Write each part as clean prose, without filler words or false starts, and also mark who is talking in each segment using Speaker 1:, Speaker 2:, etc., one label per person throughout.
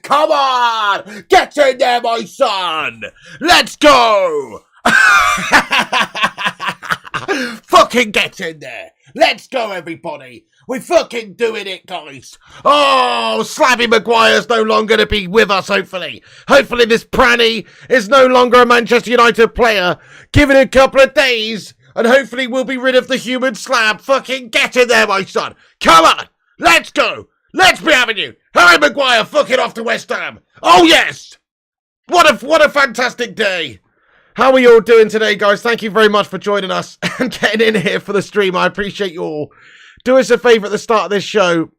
Speaker 1: Come on! Get in there, my son! Let's go! Fucking get in there! Let's go, everybody! We're fucking doing it, guys! Oh, Slabby Maguire's no longer to be with us, hopefully. Hopefully this pranny is no longer a Manchester United player. Give it a couple of days, and hopefully we'll be rid of the human slab. Fucking get in there, my son! Come on! Let's go! Let's be having you! Harry Maguire fucking off to West Ham! Oh, yes! What a fantastic day! How are you all doing today, guys? Thank you very much for joining us and getting in here for the stream. I appreciate you all. Do us a favour at the start of this show.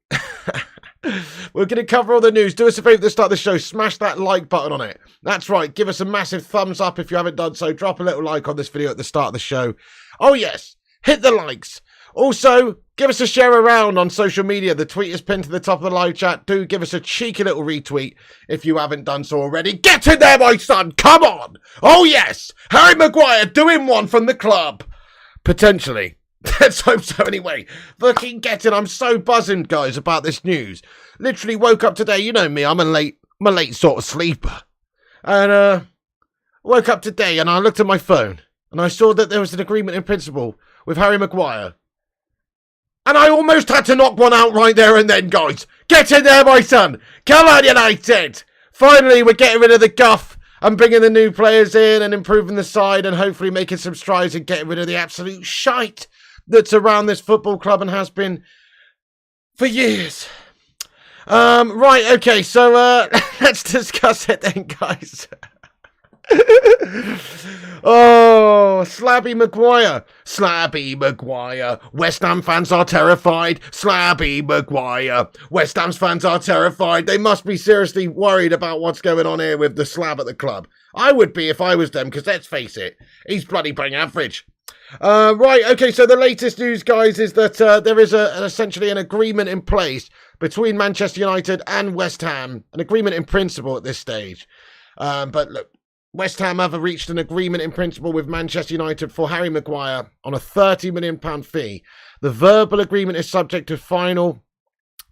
Speaker 1: We're going to cover all the news. Do us a favour at the start of the show. Smash that like button on it. That's right. Give us a massive thumbs up if you haven't done so. Drop a little like on this video at the start of the show. Oh, yes. Hit the likes. Also, give us a share around on social media. The tweet is pinned to the top of the live chat. Do give us a cheeky little retweet if you haven't done so already. Get in there, my son. Come on. Oh, yes. Harry Maguire doing one from the club. Potentially. Let's hope so anyway. Fucking get in. I'm so buzzing, guys, about this news. Literally woke up today. You know me. I'm a late sort of sleeper. And woke up today and I looked at my phone and I saw that there was an agreement in principle with Harry Maguire. And I almost had to knock one out right there and then, guys. Get in there, my son. Come on, United. Finally, we're getting rid of the guff and bringing the new players in and improving the side and hopefully making some strides and getting rid of the absolute shite that's around this football club and has been for years. Right, okay, so let's discuss it then, guys. Oh, Slabby Maguire. Slabby Maguire. West Ham fans are terrified. Slabby Maguire. West Ham's fans are terrified. They must be seriously worried about what's going on here with the slab at the club. I would be if I was them, because let's face it, he's bloody bang average. Right, okay, so the latest news, guys, is that there is essentially an agreement in place between Manchester United and West Ham. An agreement in principle at this stage. But look, West Ham have reached an agreement in principle with Manchester United for Harry Maguire on a £30 million fee. The verbal agreement is subject to final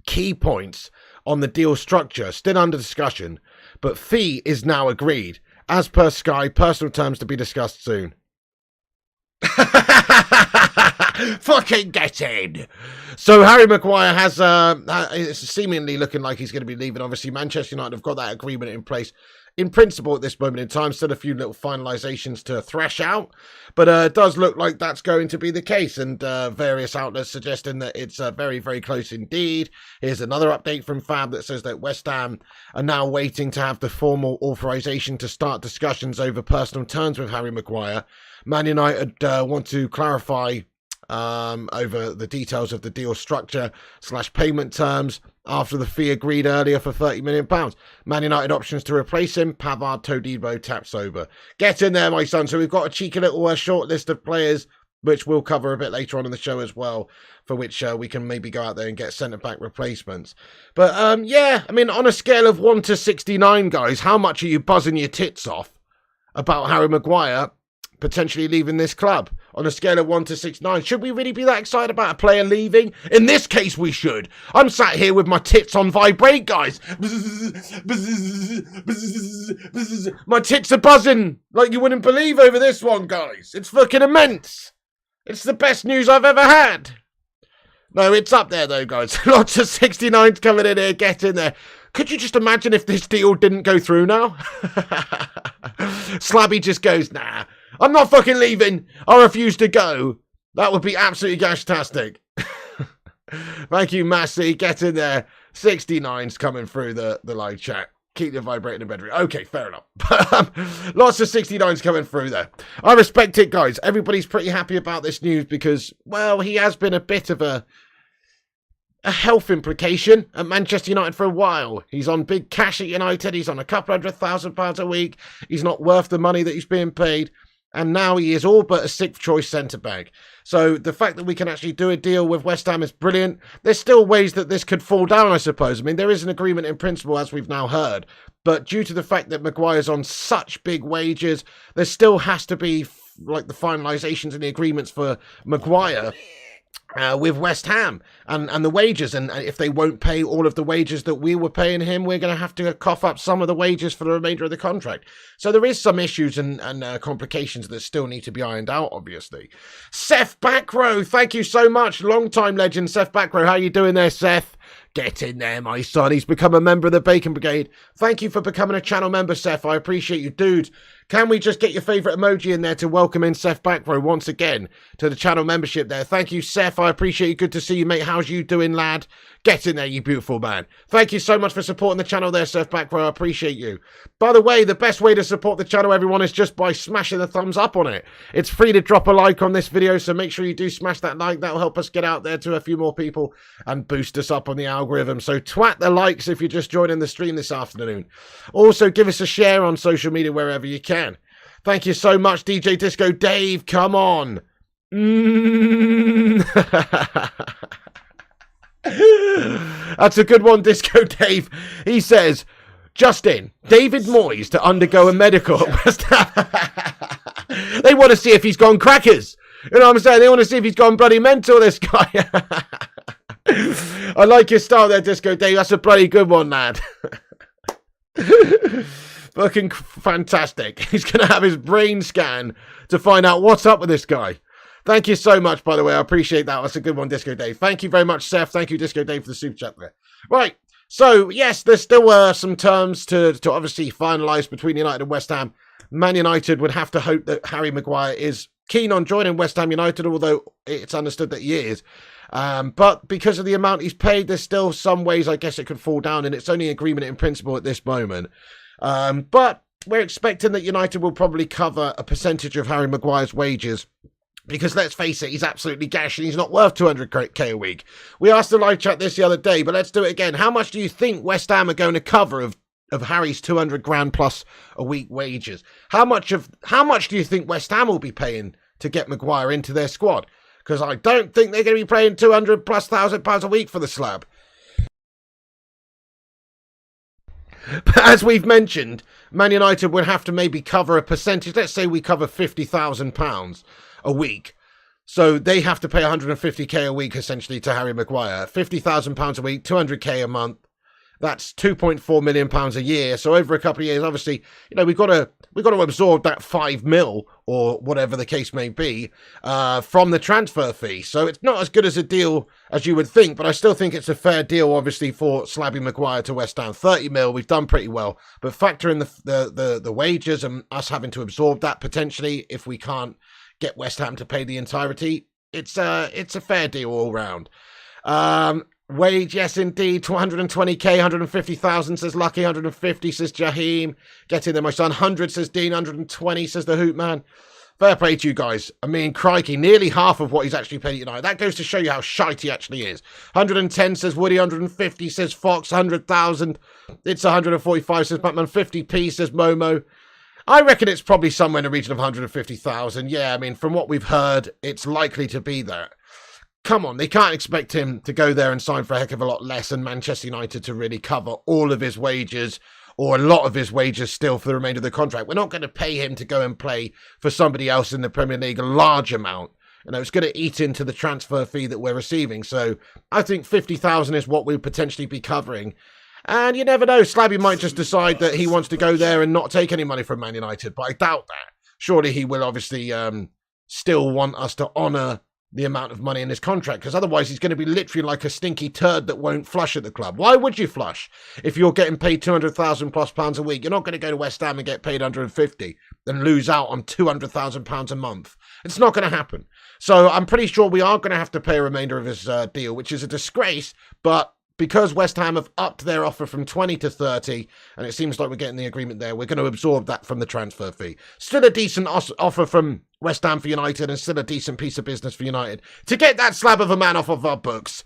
Speaker 1: key points on the deal structure, still under discussion, but fee is now agreed. As per Sky, personal terms to be discussed soon. Fucking get in. So Harry Maguire has it's seemingly looking like he's going to be leaving. Obviously Manchester United have got that agreement in place in principle at this moment in time. Still a few little finalisations to thrash out, but it does look like that's going to be the case, and various outlets suggesting that it's very, very close indeed. Here's another update from Fab that says that West Ham are now waiting to have the formal authorisation to start discussions over personal terms with Harry Maguire. Man United want to clarify over the details of the deal structure / payment terms after the fee agreed earlier for £30 million. Man United options to replace him: Pavard, Todibo, Tapsoba. Get in there, my son. So we've got a cheeky little short list of players, which we'll cover a bit later on in the show as well, for which we can maybe go out there and get centre-back replacements. But yeah, I mean, on a scale of 1 to 69, guys, how much are you buzzing your tits off about Harry Maguire potentially leaving this club? On a scale of 1 to 69, should we really be that excited about a player leaving? In this case, we should. I'm sat here with my tits on vibrate, guys. My tits are buzzing like you wouldn't believe over this one, guys. It's fucking immense. It's the best news I've ever had. No, it's up there though, guys. Lots of 69s coming in here. Get in there. Could you just imagine if this deal didn't go through now? Slabby just goes, nah, I'm not fucking leaving. I refuse to go. That would be absolutely gashtastic. Thank you, Massey. Get in there. 69's coming through the live chat. Keep the vibrating in the bedroom. Okay, fair enough. Lots of 69s coming through there. I respect it, guys. Everybody's pretty happy about this news because, well, he has been a bit of a health implication at Manchester United for a while. He's on big cash at United. He's on a couple £100,000 a week. He's not worth the money that he's being paid. And now he is all but a sixth choice centre-back. So the fact that we can actually do a deal with West Ham is brilliant. There's still ways that this could fall down, I suppose. I mean, there is an agreement in principle, as we've now heard. But due to the fact that Maguire's on such big wages, there still has to be like the finalisations and the agreements for Maguire with West Ham and the wages, and if they won't pay all of the wages that we were paying him, we're going to have to cough up some of the wages for the remainder of the contract. So there is some issues and complications that still need to be ironed out, obviously. Seth Backrow, thank you so much. Long-time legend, Seth Backrow. How you doing there, Seth? Get in there, my son. He's become a member of the Bacon Brigade. Thank you for becoming a channel member, Seth. I appreciate you, dude. Can we just get your favourite emoji in there to welcome in Seth Backrow once again to the channel membership there? Thank you, Seth. I appreciate you. Good to see you, mate. How's you doing, lad? Get in there, you beautiful man. Thank you so much for supporting the channel there, Seth Backrow. I appreciate you. By the way, the best way to support the channel, everyone, is just by smashing the thumbs up on it. It's free to drop a like on this video, so make sure you do smash that like. That'll help us get out there to a few more people and boost us up on the algorithm. So twat the likes if you're just joining the stream this afternoon. Also, give us a share on social media wherever you can. Thank you so much, DJ Disco Dave. Come on. That's a good one, Disco Dave. He says, Justin, David Moyes to undergo a medical at West Ham. They want to see if he's gone crackers. You know what I'm saying? They want to see if he's gone bloody mental, this guy. I like your style there, Disco Dave. That's a bloody good one, lad. Fucking fantastic. He's going to have his brain scan to find out what's up with this guy. Thank you so much, by the way. I appreciate that. That's a good one, Disco Dave. Thank you very much, Seth. Thank you, Disco Dave, for the super chat there. Right. So, yes, there still were some terms to obviously finalise between United and West Ham. Man United would have to hope that Harry Maguire is keen on joining West Ham United, although it's understood that he is. But because of the amount he's paid, there's still some ways I guess it could fall down, and it's only agreement in principle at this moment. But we're expecting that United will probably cover a percentage of Harry Maguire's wages, because let's face it, he's absolutely gash and he's not worth 200k a week. We asked the live chat this the other day, but let's do it again. How much do you think West Ham are going to cover of Harry's 200 grand plus a week wages? How much do you think West Ham will be paying to get Maguire into their squad? Because I don't think they're going to be paying 200 plus £1,000 a week for the slab. But as we've mentioned, Man United would have to maybe cover a percentage. Let's say we cover £50,000 a week. So they have to pay 150k a week essentially to Harry Maguire. £50,000 a week, 200k a month. That's £2.4 million a year. So over a couple of years, obviously, you know, we've got to absorb that 5 mil or whatever the case may be from the transfer fee. So it's not as good as a deal as you would think, but I still think it's a fair deal, obviously, for Slabby Maguire to West Ham. 30 mil, we've done pretty well, but factor in the wages and us having to absorb that potentially if we can't get West Ham to pay the entirety. It's a fair deal all round. Wage, yes, indeed. 220k, 150,000 says Lucky. 150 says Jaheem. Get in there, my son. 100 says Dean. 120 says the Hoot Man. Fair play to you guys. I mean, crikey, nearly half of what he's actually paid at United. That goes to show you how shite he actually is. 110 says Woody. 150 says Fox. 100,000. It's 145 says Batman. 50p says Momo. I reckon it's probably somewhere in the region of 150,000. Yeah, I mean, from what we've heard, it's likely to be there. Come on, they can't expect him to go there and sign for a heck of a lot less and Manchester United to really cover all of his wages or a lot of his wages still for the remainder of the contract. We're not going to pay him to go and play for somebody else in the Premier League a large amount. You know, it's going to eat into the transfer fee that we're receiving. So I think 50,000 is what we'll potentially be covering. And you never know, Slabby might just decide that he wants to go there and not take any money from Man United, but I doubt that. Surely he will obviously still want us to honour the amount of money in his contract, because otherwise he's going to be literally like a stinky turd that won't flush at the club. Why would you flush if you're getting paid 200,000 plus pounds a week? You're not going to go to West Ham and get paid 150 and lose out on 200,000 pounds a month. It's not going to happen. So I'm pretty sure we are going to have to pay a remainder of his deal, which is a disgrace, but because West Ham have upped their offer from 20 to 30, and it seems like we're getting the agreement there, we're going to absorb that from the transfer fee. Still a decent offer from West Ham for United, and still a decent piece of business for United to get that slab of a man off of our books.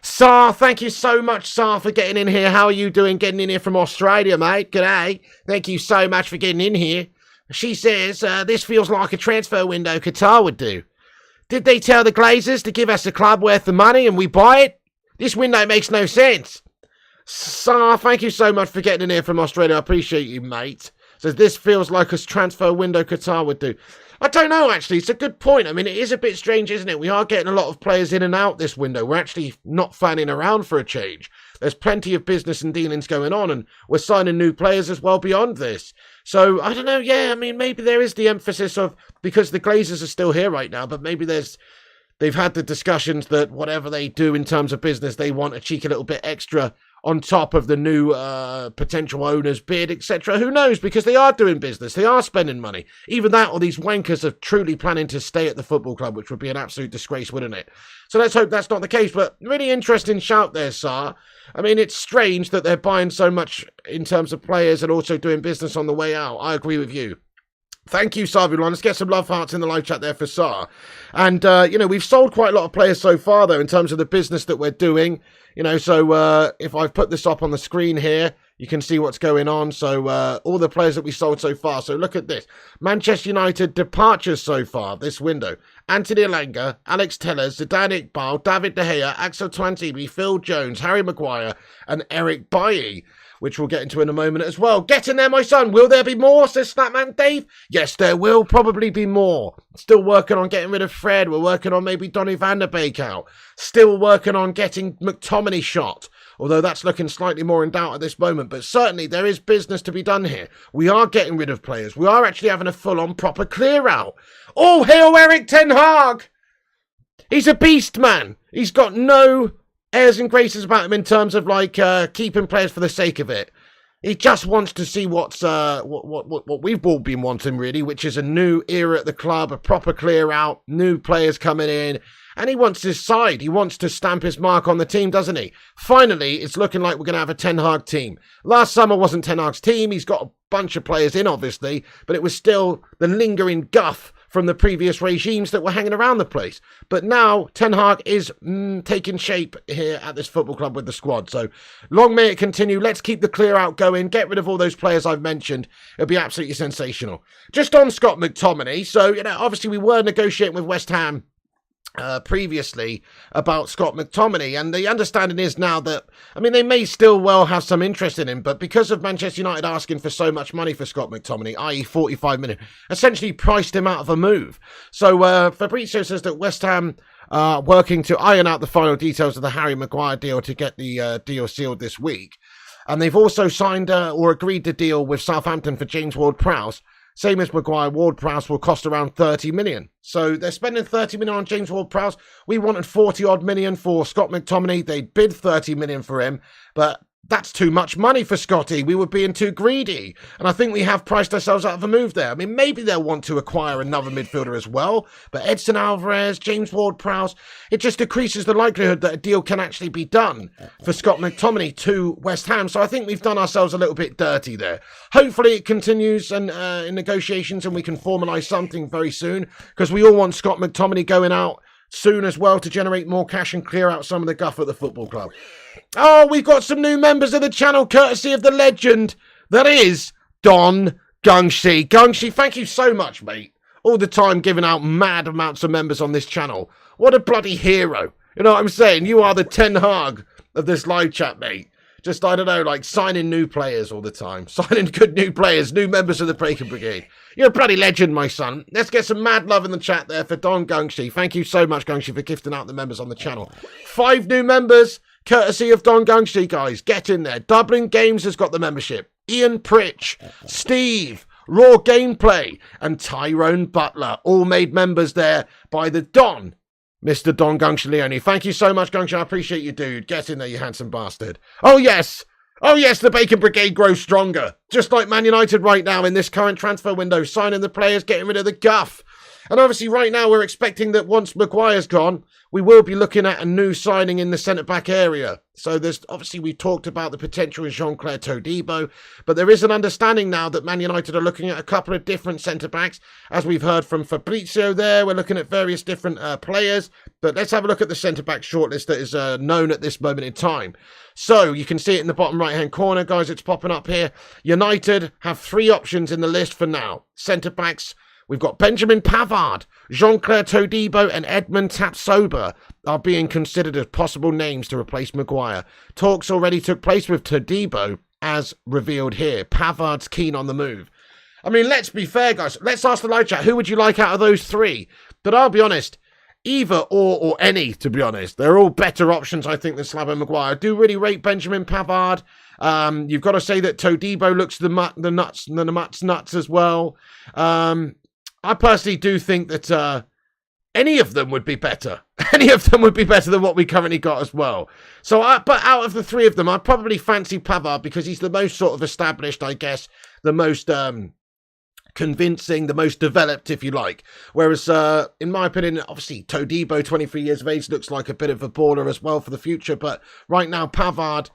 Speaker 1: Sar, thank you so much, Sar, for getting in here. How are you doing getting in here from Australia, mate? G'day. Thank you so much for getting in here. She says, this feels like a transfer window Qatar would do. Did they tell the Glazers to give us a club worth the money and we buy it? This window makes no sense. Sar, thank you so much for getting in here from Australia. I appreciate you, mate. Says, this feels like a transfer window Qatar would do. I don't know, actually. It's a good point. I mean, it is a bit strange, isn't it? We are getting a lot of players in and out this window. We're actually not fanning around for a change. There's plenty of business and dealings going on, and we're signing new players as well beyond this. So, I don't know, yeah, I mean, maybe there is the emphasis of, because the Glazers are still here right now, but maybe they've had the discussions that whatever they do in terms of business, they want a cheeky little bit extra on top of the new potential owner's bid, etc. Who knows? Because they are doing business. They are spending money. Either that or these wankers are truly planning to stay at the football club, which would be an absolute disgrace, wouldn't it? So let's hope that's not the case. But really interesting shout there, Sar. I mean, it's strange that they're buying so much in terms of players and also doing business on the way out. I agree with you. Thank you, Sar, everyone. Let's get some love hearts in the live chat there for Sar. And, we've sold quite a lot of players so far, though, in terms of the business that we're doing. So if I've put this up on the screen here, you can see what's going on. So all the players that we sold so far. So look at this. Manchester United departures so far this window. Anthony Elanga, Alex Tellers, Zidane Iqbal, David De Gea, Axel Tuanzebe, Phil Jones, Harry Maguire, and Eric Bailly, which we'll get into in a moment as well. Get in there, my son. Will there be more, says Snapman Dave? Yes, there will probably be more. Still working on getting rid of Fred. We're working on maybe Donny van der Beek out. Still working on getting McTominay shot, although that's looking slightly more in doubt at this moment. But certainly there is business to be done here. We are getting rid of players. We are actually having a full-on proper clear-out. Oh, hail Eric Ten Hag! He's a beast, man. He's got no airs and graces about him in terms of keeping players for the sake of it. He just wants to see what we've all been wanting, really, which is a new era at the club, a proper clear out, new players coming in, and he wants his side. He wants to stamp his mark on the team, doesn't he? Finally, it's looking like we're going to have a Ten Hag team. Last summer wasn't Ten Hag's team. He's got a bunch of players in, obviously, but it was still the lingering guff from the previous regimes that were hanging around the place. But now, Ten Hag is taking shape here at this football club with the squad. So, long may it continue. Let's keep the clear out going. Get rid of all those players I've mentioned. It'll be absolutely sensational. Just on Scott McTominay. So, obviously we were negotiating with West Ham previously about Scott McTominay, and the understanding is now that, they may still well have some interest in him, but because of Manchester United asking for so much money for Scott McTominay, i.e. 45 million, essentially priced him out of a move. So Fabrizio says that West Ham are working to iron out the final details of the Harry Maguire deal to get the deal sealed this week, and they've also signed or agreed the deal with Southampton for James Ward-Prowse. Same as Maguire, Ward-Prowse will cost around 30 million. So they're spending 30 million on James Ward-Prowse. We wanted 40 odd million for Scott McTominay. They bid 30 million for him, but that's too much money for Scotty. We were being too greedy. And I think we have priced ourselves out of a move there. Maybe they'll want to acquire another midfielder as well. But Edson Alvarez, James Ward-Prowse, it just decreases the likelihood that a deal can actually be done for Scott McTominay to West Ham. So I think we've done ourselves a little bit dirty there. Hopefully it continues and in negotiations and we can formalise something very soon, because we all want Scott McTominay going out soon as well to generate more cash and clear out some of the guff at the football club. Oh, we've got some new members of the channel, courtesy of the legend that is Don Gungshi. Gungshi, thank you so much, mate. All the time giving out mad amounts of members on this channel. What a bloody hero. You know what I'm saying? You are the Ten Hag of this live chat, mate. Just, signing new players all the time. Signing good new players, new members of the Breaking Brigade. You're a bloody legend, my son. Let's get some mad love in the chat there for Don Gungshi. Thank you so much, Gungshi, for gifting out the members on the channel. 5 new members, courtesy of Don Gungshi, guys. Get in there. Dublin Games has got the membership. Ian Pritch, Steve, Raw Gameplay, and Tyrone Butler, all made members there by the Don, Mr. Don Gungshi Leone. Thank you so much, Gungshi. I appreciate you, dude. Get in there, you handsome bastard. Oh, yes. Oh, yes, the Bacon Brigade grows stronger. Just like Man United right now in this current transfer window, signing the players, getting rid of the guff. And obviously right now we're expecting that once Maguire's gone, we will be looking at a new signing in the centre-back area. So there's obviously we talked about the potential in Jean-Clair Todibo, but there is an understanding now that Man United are looking at a couple of different centre-backs. As we've heard from Fabrizio there, we're looking at various different players. But let's have a look at the centre-back shortlist that is known at this moment in time. So you can see it in the bottom right-hand corner, guys. It's popping up here. United have 3 options in the list for now. Centre-backs. We've got Benjamin Pavard, Jean-Clair Todibo and Edmund Tapsoba are being considered as possible names to replace Maguire. Talks already took place with Todibo, as revealed here. Pavard's keen on the move. I mean, let's be fair, guys. Let's ask the live chat, who would you like out of those three? But I'll be honest, either or any, to be honest. They're all better options, I think, than Slabber Maguire. I do really rate Benjamin Pavard. You've got to say that Todibo looks the nuts as well. I personally do think that any of them would be better. Any of them would be better than what we currently got as well. So, but out of the three of them, I probably fancy Pavard because he's the most sort of established, I guess, the most convincing, the most developed, if you like. Whereas, in my opinion, obviously, Todibo, 23 years of age, looks like a bit of a baller as well for the future. But right now, Pavard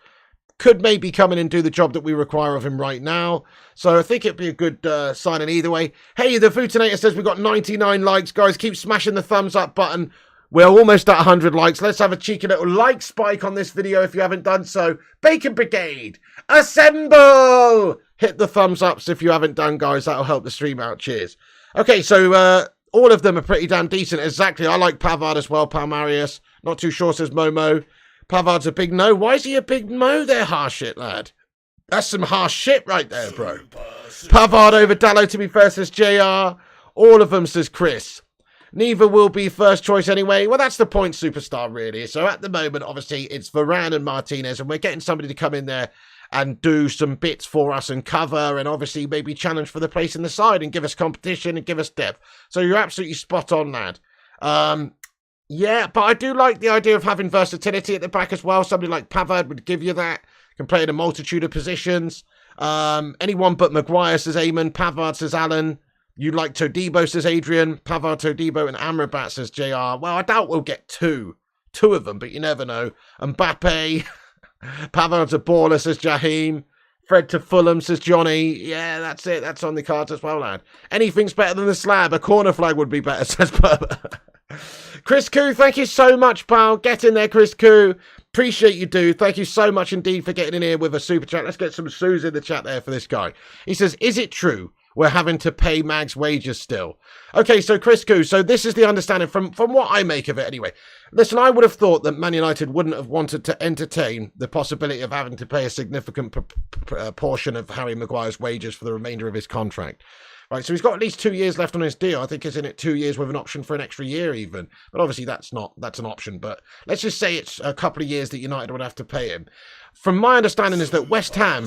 Speaker 1: could maybe come in and do the job that we require of him right now. So I think it'd be a good signing either way. Hey, the Foodtonator says we've got 99 likes. Guys, keep smashing the thumbs up button. We're almost at 100 likes. Let's have a cheeky little like spike on this video if you haven't done so. Bacon Brigade, assemble! Hit the thumbs ups if you haven't done, guys. That'll help the stream out. Cheers. Okay, so all of them are pretty damn decent. Exactly. I like Pavard as well, Palmarius. Not too sure, says Momo. Pavard's a big no. Why is he a big no there, harsh shit, lad? That's some harsh shit right there, bro. Pavard over Dallo, to be fair, says JR. All of them, says Chris. Neither will be first choice anyway. Well, that's the point, superstar, really. So at the moment, obviously, it's Varane and Martinez, and we're getting somebody to come in there and do some bits for us and cover, and obviously maybe challenge for the place in the side and give us competition and give us depth. So you're absolutely spot on, lad. Yeah, but I do like the idea of having versatility at the back as well. Somebody like Pavard would give you that. Can play in a multitude of positions. Anyone but Maguire, says Eamon. Pavard, says Alan. You like Todibo, says Adrian. Pavard, Todibo, and Amrabat, says JR. Well, I doubt we'll get two of them, but you never know. Mbappe. Pavard's a baller, says Jaheim. Fred to Fulham, says Johnny. Yeah, that's it. That's on the cards as well, lad. Anything's better than the slab. A corner flag would be better, says Bubba. Chris Koo, thank you so much, pal. Get in there, Chris Koo. Appreciate you, dude. Thank you so much indeed for getting in here with a super chat. Let's get some Sues in the chat there for this guy. He says, is it true we're having to pay Mag's wages still? Okay, so Chris Koo, so this is the understanding from what I make of it anyway. Listen, I would have thought that Man United wouldn't have wanted to entertain the possibility of having to pay a significant portion of Harry Maguire's wages for the remainder of his contract. Right, so he's got at least 2 years left on his deal. I think he's in it 2 years with an option for an extra year even. But obviously that's an option. But let's just say it's a couple of years that United would have to pay him. From my understanding is that West Ham,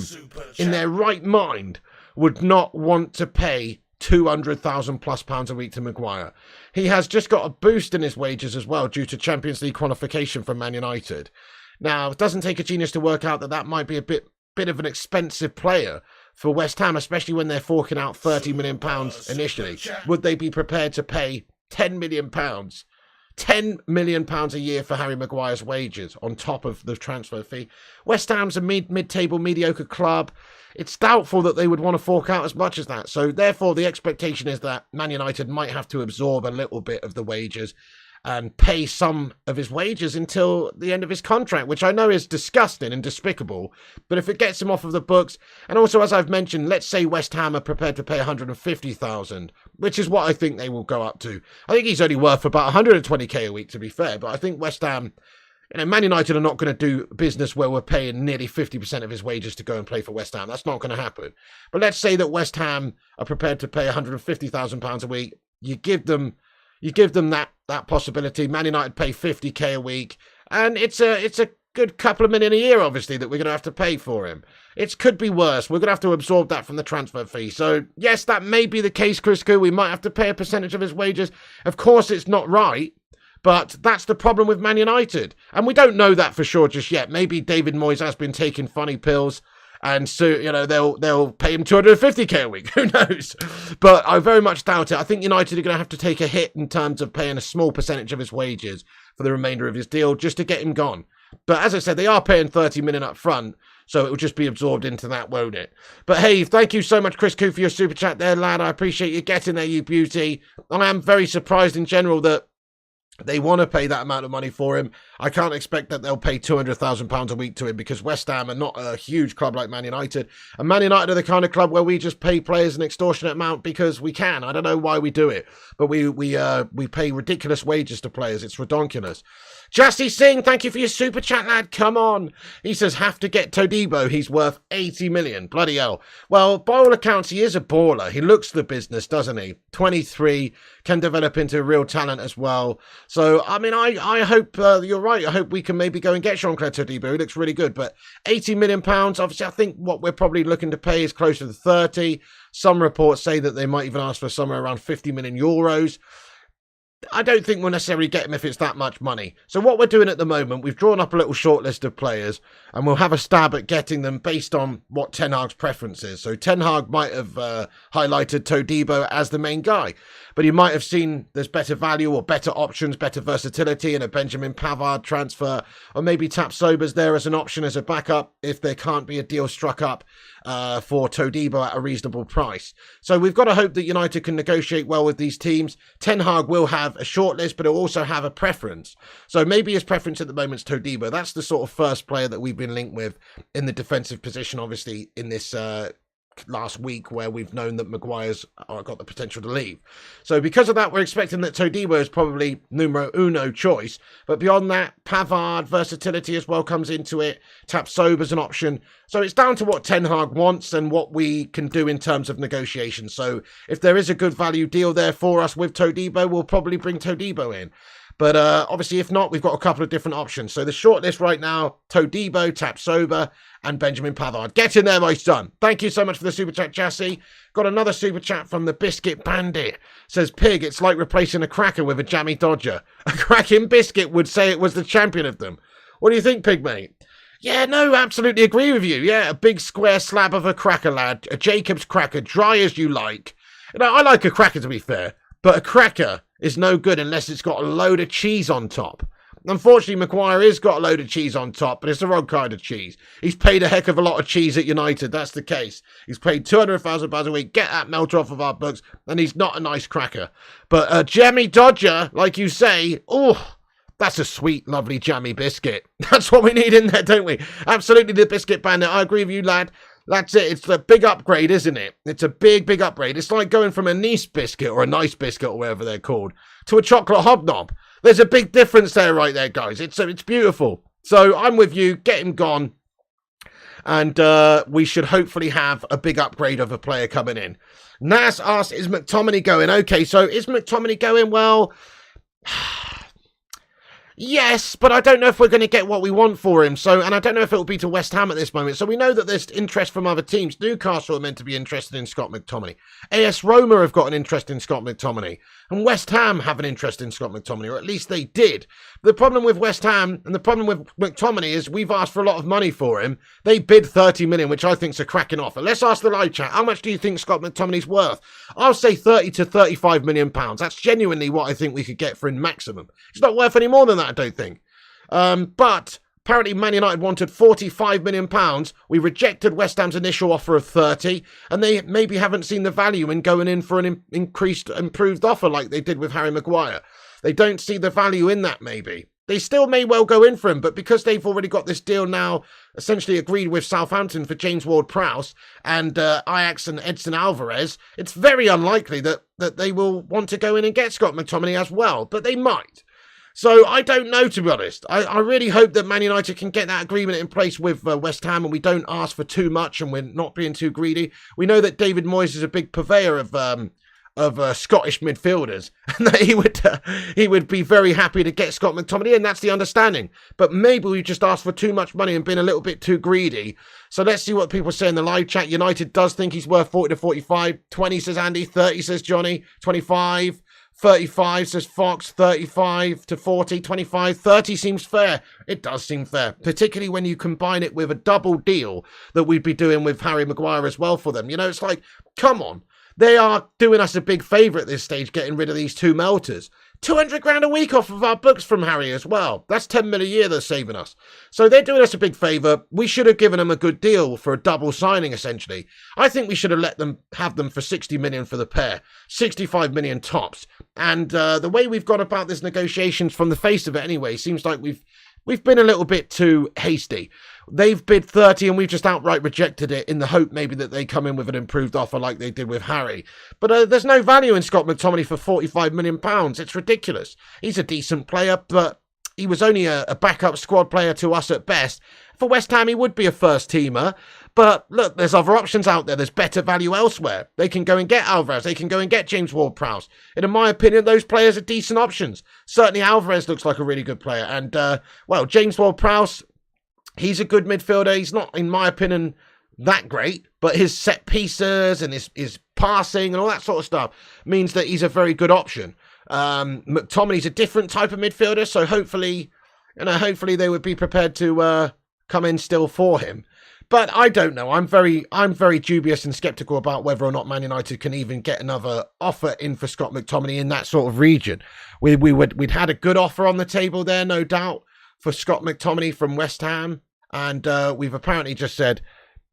Speaker 1: in their right mind, would not want to pay £200,000+ a week to Maguire. He has just got a boost in his wages as well due to Champions League qualification from Man United. Now, it doesn't take a genius to work out that that might be a bit of an expensive player for West Ham, especially when they're forking out £30 million initially. Would they be prepared to pay £10 million? £10 million a year for Harry Maguire's wages on top of the transfer fee. West Ham's a mid-table mediocre club. It's doubtful that they would want to fork out as much as that. So therefore, the expectation is that Man United might have to absorb a little bit of the wages and pay some of his wages until the end of his contract, which I know is disgusting and despicable. But if it gets him off of the books, and also, as I've mentioned, let's say West Ham are prepared to pay $150,000, which is what I think they will go up to. I think he's only worth about $120K a week, to be fair. But I think West Ham, Man United are not going to do business where we're paying nearly 50% of his wages to go and play for West Ham. That's not going to happen. But let's say that West Ham are prepared to pay £150,000 a week. You give them that possibility. Man United pay 50K a week, and it's a good couple of million a year, obviously, that we're going to have to pay for him. It could be worse. We're going to have to absorb that from the transfer fee. So, yes, that may be the case, Chris Koo. We might have to pay a percentage of his wages. Of course, it's not right, but that's the problem with Man United. And we don't know that for sure just yet. Maybe David Moyes has been taking funny pills, and so, they'll pay him 250K a week. Who knows? But I very much doubt it. I think United are going to have to take a hit in terms of paying a small percentage of his wages for the remainder of his deal just to get him gone. But as I said, they are paying $30 million up front, so it will just be absorbed into that, won't it? But hey, thank you so much, Chris Koo, for your super chat there, lad. I appreciate you getting there, you beauty. I am very surprised in general that they want to pay that amount of money for him. I can't expect that they'll pay £200,000 a week to him because West Ham are not a huge club like Man United. And Man United are the kind of club where we just pay players an extortionate amount because we can. I don't know why we do it, but we pay ridiculous wages to players. It's redonkulous. Jassy Singh, thank you for your super chat, lad. Come on. He says, have to get Todibo. He's worth 80 million. Bloody hell. Well, by all accounts, he is a baller. He looks the business, doesn't he? 23, can develop into real talent as well. So, I mean, I hope you're right. I hope we can maybe go and get Jean-Clair Todibo. He looks really good. But 80 million pounds, obviously, I think what we're probably looking to pay is closer to 30. Some reports say that they might even ask for somewhere around 50 million euros. I don't think we'll necessarily get him if it's that much money. So what we're doing at the moment, we've drawn up a little short list of players and we'll have a stab at getting them based on what Ten Hag's preference is. So Ten Hag might have highlighted Todibo as the main guy, but he might have seen there's better value or better options, better versatility in a Benjamin Pavard transfer, or maybe Tapsoba's there as an option as a backup if there can't be a deal struck up for Todibo at a reasonable price. So we've got to hope that United can negotiate well with these teams. Ten Hag will have a short list, but he'll also have a preference. So maybe his preference at the moment is Todibo. That's the sort of first player that we've been linked with in the defensive position, obviously, in this last week where we've known that Maguire's got the potential to leave. So because of that, we're expecting that Todibo is probably numero uno choice. But beyond that, Pavard, versatility as well comes into it. Tapsoba's an option. So it's down to what Ten Hag wants and what we can do in terms of negotiation. So if there is a good value deal there for us with Todibo, we'll probably bring Todibo in. But obviously, if not, we've got a couple of different options. So the shortlist right now, Todibo, Tapsoba, and Benjamin Pavard. Get in there, my son. Thank you so much for the super chat, Jassy. Got another super chat from the Biscuit Bandit. Says, Pig, it's like replacing a cracker with a jammy dodger. A cracking biscuit would say it was the champion of them. What do you think, Pig, mate? Yeah, no, absolutely agree with you. Yeah, a big square slab of a cracker, lad. A Jacob's cracker, dry as you like. You know, I like a cracker, to be fair. But a cracker is no good unless it's got a load of cheese on top. Unfortunately, Maguire has got a load of cheese on top, but it's the wrong kind of cheese. He's paid a heck of a lot of cheese at United, that's the case. He's paid £200,000 a week, get that melter off of our books, and he's not a nice cracker. But a jammy dodger, like you say, oh, that's a sweet, lovely jammy biscuit. That's what we need in there, don't we? Absolutely, the Biscuit Bandit. I agree with you, lad. That's it. It's a big upgrade, isn't it? It's a big, big upgrade. It's like going from a nice biscuit or a nice biscuit or whatever they're called to a chocolate hobnob. There's a big difference there right there, guys. It's beautiful. So I'm with you. Get him gone. And we should hopefully have a big upgrade of a player coming in. Nas asks, is McTominay going? Okay, so is McTominay going? Well, yes, but I don't know if we're going to get what we want for him. So, and I don't know if it will be to West Ham at this moment. So we know that there's interest from other teams. Newcastle are meant to be interested in Scott McTominay. AS Roma have got an interest in Scott McTominay. And West Ham have an interest in Scott McTominay, or at least they did. The problem with West Ham and the problem with McTominay is we've asked for a lot of money for him. They bid 30 million, which I think is a cracking offer. Let's ask the live chat. How much do you think Scott McTominay's worth? I'll say 30 to 35 million pounds. That's genuinely what I think we could get for him maximum. He's not worth any more than that, I don't think. But apparently Man United wanted 45 million pounds. We rejected West Ham's initial offer of 30, and they maybe haven't seen the value in going in for an improved offer like they did with Harry Maguire. They don't see the value in that, maybe. They still may well go in for him, but because they've already got this deal now essentially agreed with Southampton for James Ward-Prowse and Ajax and Edson Alvarez, it's very unlikely that they will want to go in and get Scott McTominay as well, but they might. So I don't know, to be honest. I really hope that Man United can get that agreement in place with West Ham and we don't ask for too much and we're not being too greedy. We know that David Moyes is a big purveyor of Scottish midfielders, and that he would be very happy to get Scott McTominay, and that's the understanding. But maybe we just asked for too much money and been a little bit too greedy. So let's see what people say in the live chat. United does think he's worth 40 to 45. 20 says Andy, 30 says Johnny, 25, 35 says Fox, 35 to 40, 25, 30 seems fair. It does seem fair, particularly when you combine it with a double deal that we'd be doing with Harry Maguire as well for them. You know, it's like, come on. They are doing us a big favour at this stage, getting rid of these two melters. 200 grand a week off of our books from Harry as well. That's 10 mil a year they're saving us. So they're doing us a big favour. We should have given them a good deal for a double signing, essentially. I think we should have let them have them for 60 million for the pair. 65 million tops. And the way we've gone about this negotiations from the face of it anyway, seems like we've been a little bit too hasty. They've bid 30 and we've just outright rejected it in the hope maybe that they come in with an improved offer like they did with Harry. But there's no value in Scott McTominay for £45 million. It's ridiculous. He's a decent player, but he was only a backup squad player to us at best. For West Ham, he would be a first teamer. But look, there's other options out there. There's better value elsewhere. They can go and get Alvarez. They can go and get James Ward-Prowse. And in my opinion, those players are decent options. Certainly Alvarez looks like a really good player. And, well, James Ward-Prowse, he's a good midfielder. He's not, in my opinion, that great. But his set pieces and his passing and all that sort of stuff means that he's a very good option. McTominay's a different type of midfielder. So hopefully they would be prepared to come in still for him. But I don't know. I'm very dubious and sceptical about whether or not Man United can even get another offer in for Scott McTominay in that sort of region. We'd had a good offer on the table there, no doubt, for Scott McTominay from West Ham, and we've apparently just said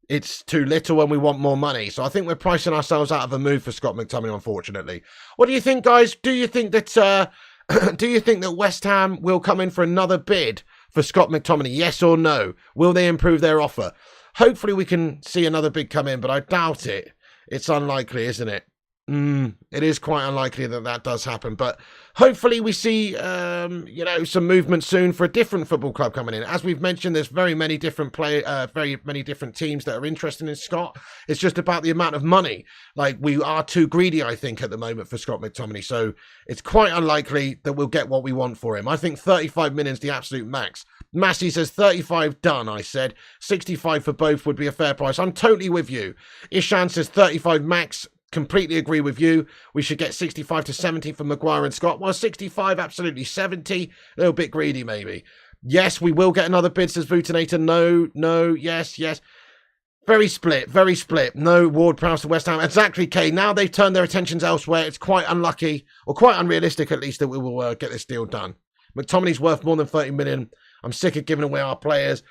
Speaker 1: it's too little and we want more money. So I think we're pricing ourselves out of a move for Scott McTominay, unfortunately. What do you think, guys? Do you think that West Ham will come in for another bid for Scott McTominay? Yes or no? Will they improve their offer? Hopefully we can see another bid come in, but I doubt it. It's unlikely, isn't it? It is quite unlikely that does happen, but hopefully we see, some movement soon for a different football club coming in. As we've mentioned, there's very many different teams that are interested in Scott. It's just about the amount of money. Like, we are too greedy, I think, at the moment for Scott McTominay. So it's quite unlikely that we'll get what we want for him. I think 35 million is the absolute max. Massey says 35 done, I said. 65 for both would be a fair price. I'm totally with you. Ishan says 35 max. Completely agree with you. We should get 65 to 70 for Maguire and Scott. Well, 65, absolutely. 70, a little bit greedy, maybe. Yes, we will get another bid, says Vutinator. No, yes. Very split. No, Ward-Prowse to West Ham. Exactly, Kay. Now they've turned their attentions elsewhere. It's quite unlucky, or quite unrealistic, at least, that we will get this deal done. McTominay's worth more than 30 million. I'm sick of giving away our players.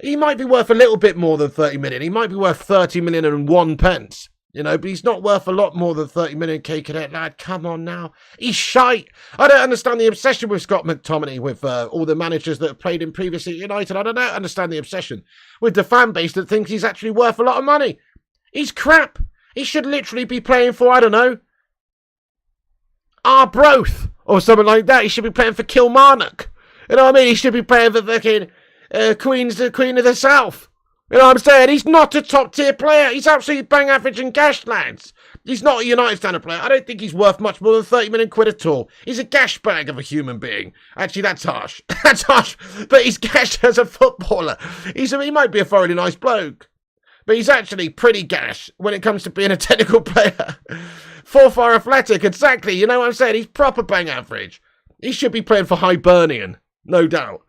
Speaker 1: He might be worth a little bit more than 30 million. He might be worth 30 million and 1 pence. But he's not worth a lot more than 30 million, K Cadet lad. Come on now. He's shite. I don't understand the obsession with Scott McTominay, with all the managers that have played him previously at United. I don't understand the obsession with the fan base that thinks he's actually worth a lot of money. He's crap. He should literally be playing for, I don't know, Arbroath or something like that. He should be playing for Kilmarnock. You know what I mean? He should be playing for fucking Queen of the South. You know what I'm saying? He's not a top-tier player. He's absolutely bang average and gash, lads. He's not a United standard player. I don't think he's worth much more than 30 million quid at all. He's a gash bag of a human being. Actually, that's harsh. That's harsh. But he's gash as a footballer. He might be a thoroughly nice bloke. But he's actually pretty gash when it comes to being a technical player. 4-4 athletic, exactly. You know what I'm saying? He's proper bang average. He should be playing for Hibernian. No doubt.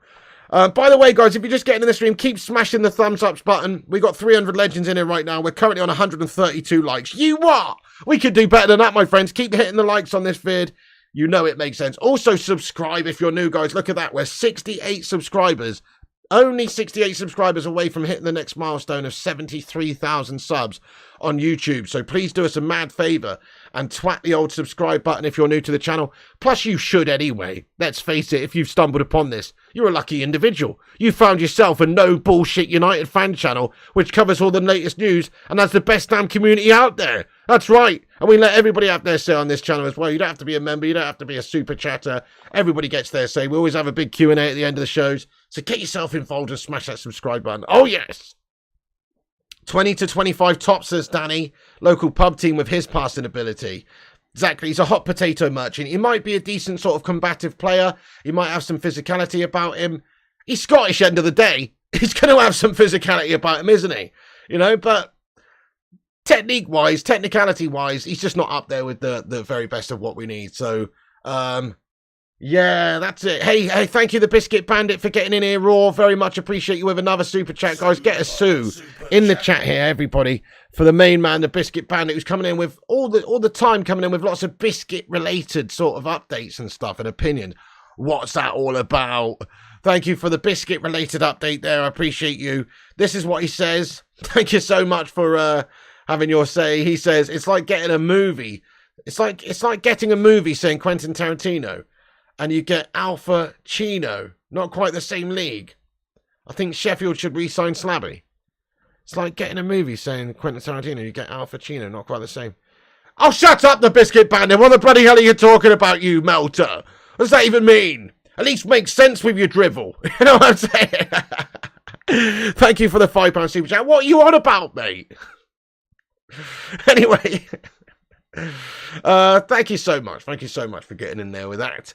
Speaker 1: By the way, guys, if you're just getting in the stream, keep smashing the thumbs up button. We got 300 legends in here right now. We're currently on 132 likes. You what? We could do better than that, my friends. Keep hitting the likes on this vid. You know it makes sense. Also, subscribe if you're new, guys. Look at that. We're 68 subscribers. Only 68 subscribers away from hitting the next milestone of 73,000 subs on YouTube. So please do us a mad favour and twat the old subscribe button if you're new to the channel. Plus, you should anyway. Let's face it, if you've stumbled upon this, you're a lucky individual. You found yourself a no bullshit United fan channel which covers all the latest news and has the best damn community out there. That's right. And we let everybody out there say on this channel as well. You don't have to be a member. You don't have to be a super chatter. Everybody gets their say. We always have a big Q&A at the end of the shows. So get yourself involved and smash that subscribe button. Oh, yes. 20 to 25 tops, says Danny. Local pub team with his passing ability. Exactly. He's a hot potato merchant. He might be a decent sort of combative player. He might have some physicality about him. He's Scottish, end of the day. He's going to have some physicality about him, isn't he? But technique-wise, technicality-wise, he's just not up there with the very best of what we need. So, yeah, that's it. Hey, thank you, the Biscuit Bandit, for getting in here raw. Very much appreciate you with another super chat, guys. Get a sue in the chat here, everybody, for the main man, the Biscuit Bandit, who's coming in with all the time coming in with lots of biscuit-related sort of updates and stuff and opinions. What's that all about? Thank you for the biscuit-related update there. I appreciate you. This is what he says. Thank you so much for having your say. He says, it's like getting a movie. It's like getting a movie saying Quentin Tarantino, and you get Alpha Chino. Not quite the same league. I think Sheffield should re-sign Slabby. It's like getting a movie saying Quentin Tarantino, you get Alpha Chino. Not quite the same. Oh, shut up, the Biscuit Bandit. What the bloody hell are you talking about, you melter? What does that even mean? At least make sense with your drivel. You know what I'm saying? Thank you for the £5 super chat. What are you on about, mate? Anyway, thank you so much. Thank you so much for getting in there with that.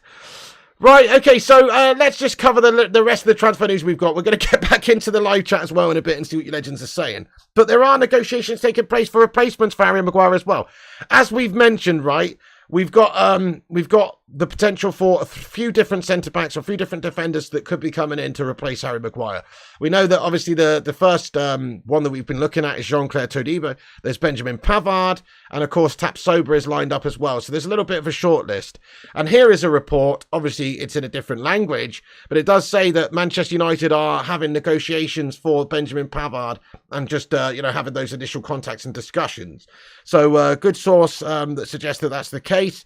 Speaker 1: Right, okay, so let's just cover the rest of the transfer news we've got. We're going to get back into the live chat as well in a bit and see what your legends are saying. But there are negotiations taking place for replacements for Harry Maguire as well. As we've mentioned, right, we've got the potential for a few different centre-backs or a few different defenders that could be coming in to replace Harry Maguire. We know that obviously the first one that we've been looking at is Jean-Clair Todibo. There's Benjamin Pavard, and of course Tapsoba is lined up as well. So there's a little bit of a short list. And here is a report. Obviously it's in a different language, but it does say that Manchester United are having negotiations for Benjamin Pavard and just having those initial contacts and discussions. So good source that suggests that that's the case.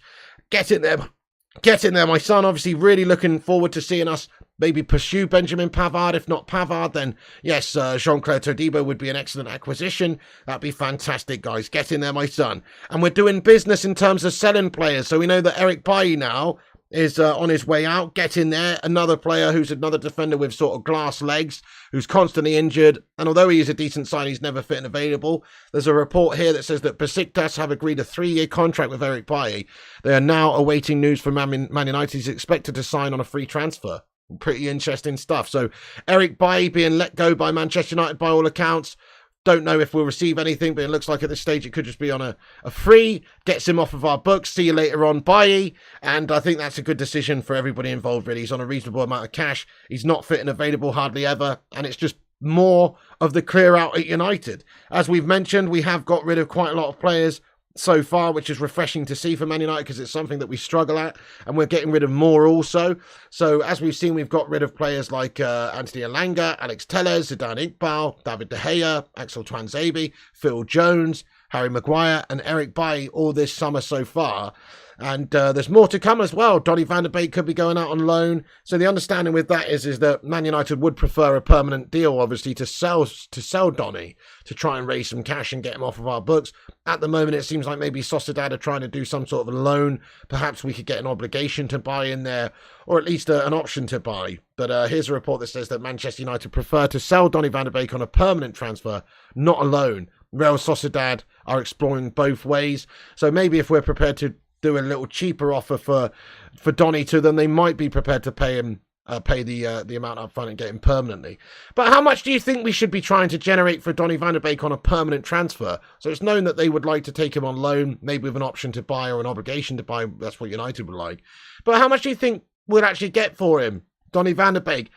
Speaker 1: Get in there, my son. Obviously, really looking forward to seeing us maybe pursue Benjamin Pavard. If not Pavard, then yes, Jean-Clair Todibo would be an excellent acquisition. That'd be fantastic, guys. Get in there, my son. And we're doing business in terms of selling players. So we know that Eric Bailly now is on his way out. Get in there. Another player who's another defender with sort of glass legs, who's constantly injured. And although he is a decent sign, he's never fit and available. There's a report here that says that Besiktas have agreed a 3-year contract with Eric Bailly. They are now awaiting news from Man United. He's expected to sign on a free transfer. Pretty interesting stuff. So Eric Bailly being let go by Manchester United by all accounts. Don't know if we'll receive anything, but it looks like at this stage it could just be on a free. Gets him off of our books. See you later on, Bailly. And I think that's a good decision for everybody involved, really. He's on a reasonable amount of cash. He's not fit and available hardly ever. And it's just more of the clear out at United. As we've mentioned, we have got rid of quite a lot of players so far, which is refreshing to see for Man United because it's something that we struggle at, and we're getting rid of more also. So as we've seen, we've got rid of players like Anthony Elanga, Alex Telles, Zidane Iqbal, David De Gea, Axel Tuanzebe, Phil Jones, Harry Maguire and Eric Bailly all this summer so far. And there's more to come as well. Donny van de Beek could be going out on loan. So the understanding with that is that Man United would prefer a permanent deal, obviously, to sell Donny, to try and raise some cash and get him off of our books. At the moment, it seems like maybe Sociedad are trying to do some sort of a loan. Perhaps we could get an obligation to buy in there, or at least an option to buy. But here's a report that says that Manchester United prefer to sell Donny van de Beek on a permanent transfer, not a loan. Real Sociedad are exploring both ways. So maybe if we're prepared to do a little cheaper offer for Donny too, then they might be prepared to pay him the amount up front and get him permanently. But how much do you think we should be trying to generate for Donny van de Beek on a permanent transfer? So it's known that they would like to take him on loan, maybe with an option to buy or an obligation to buy. That's what United would like. But how much do you think we'll actually get for him, Donny van de Beek?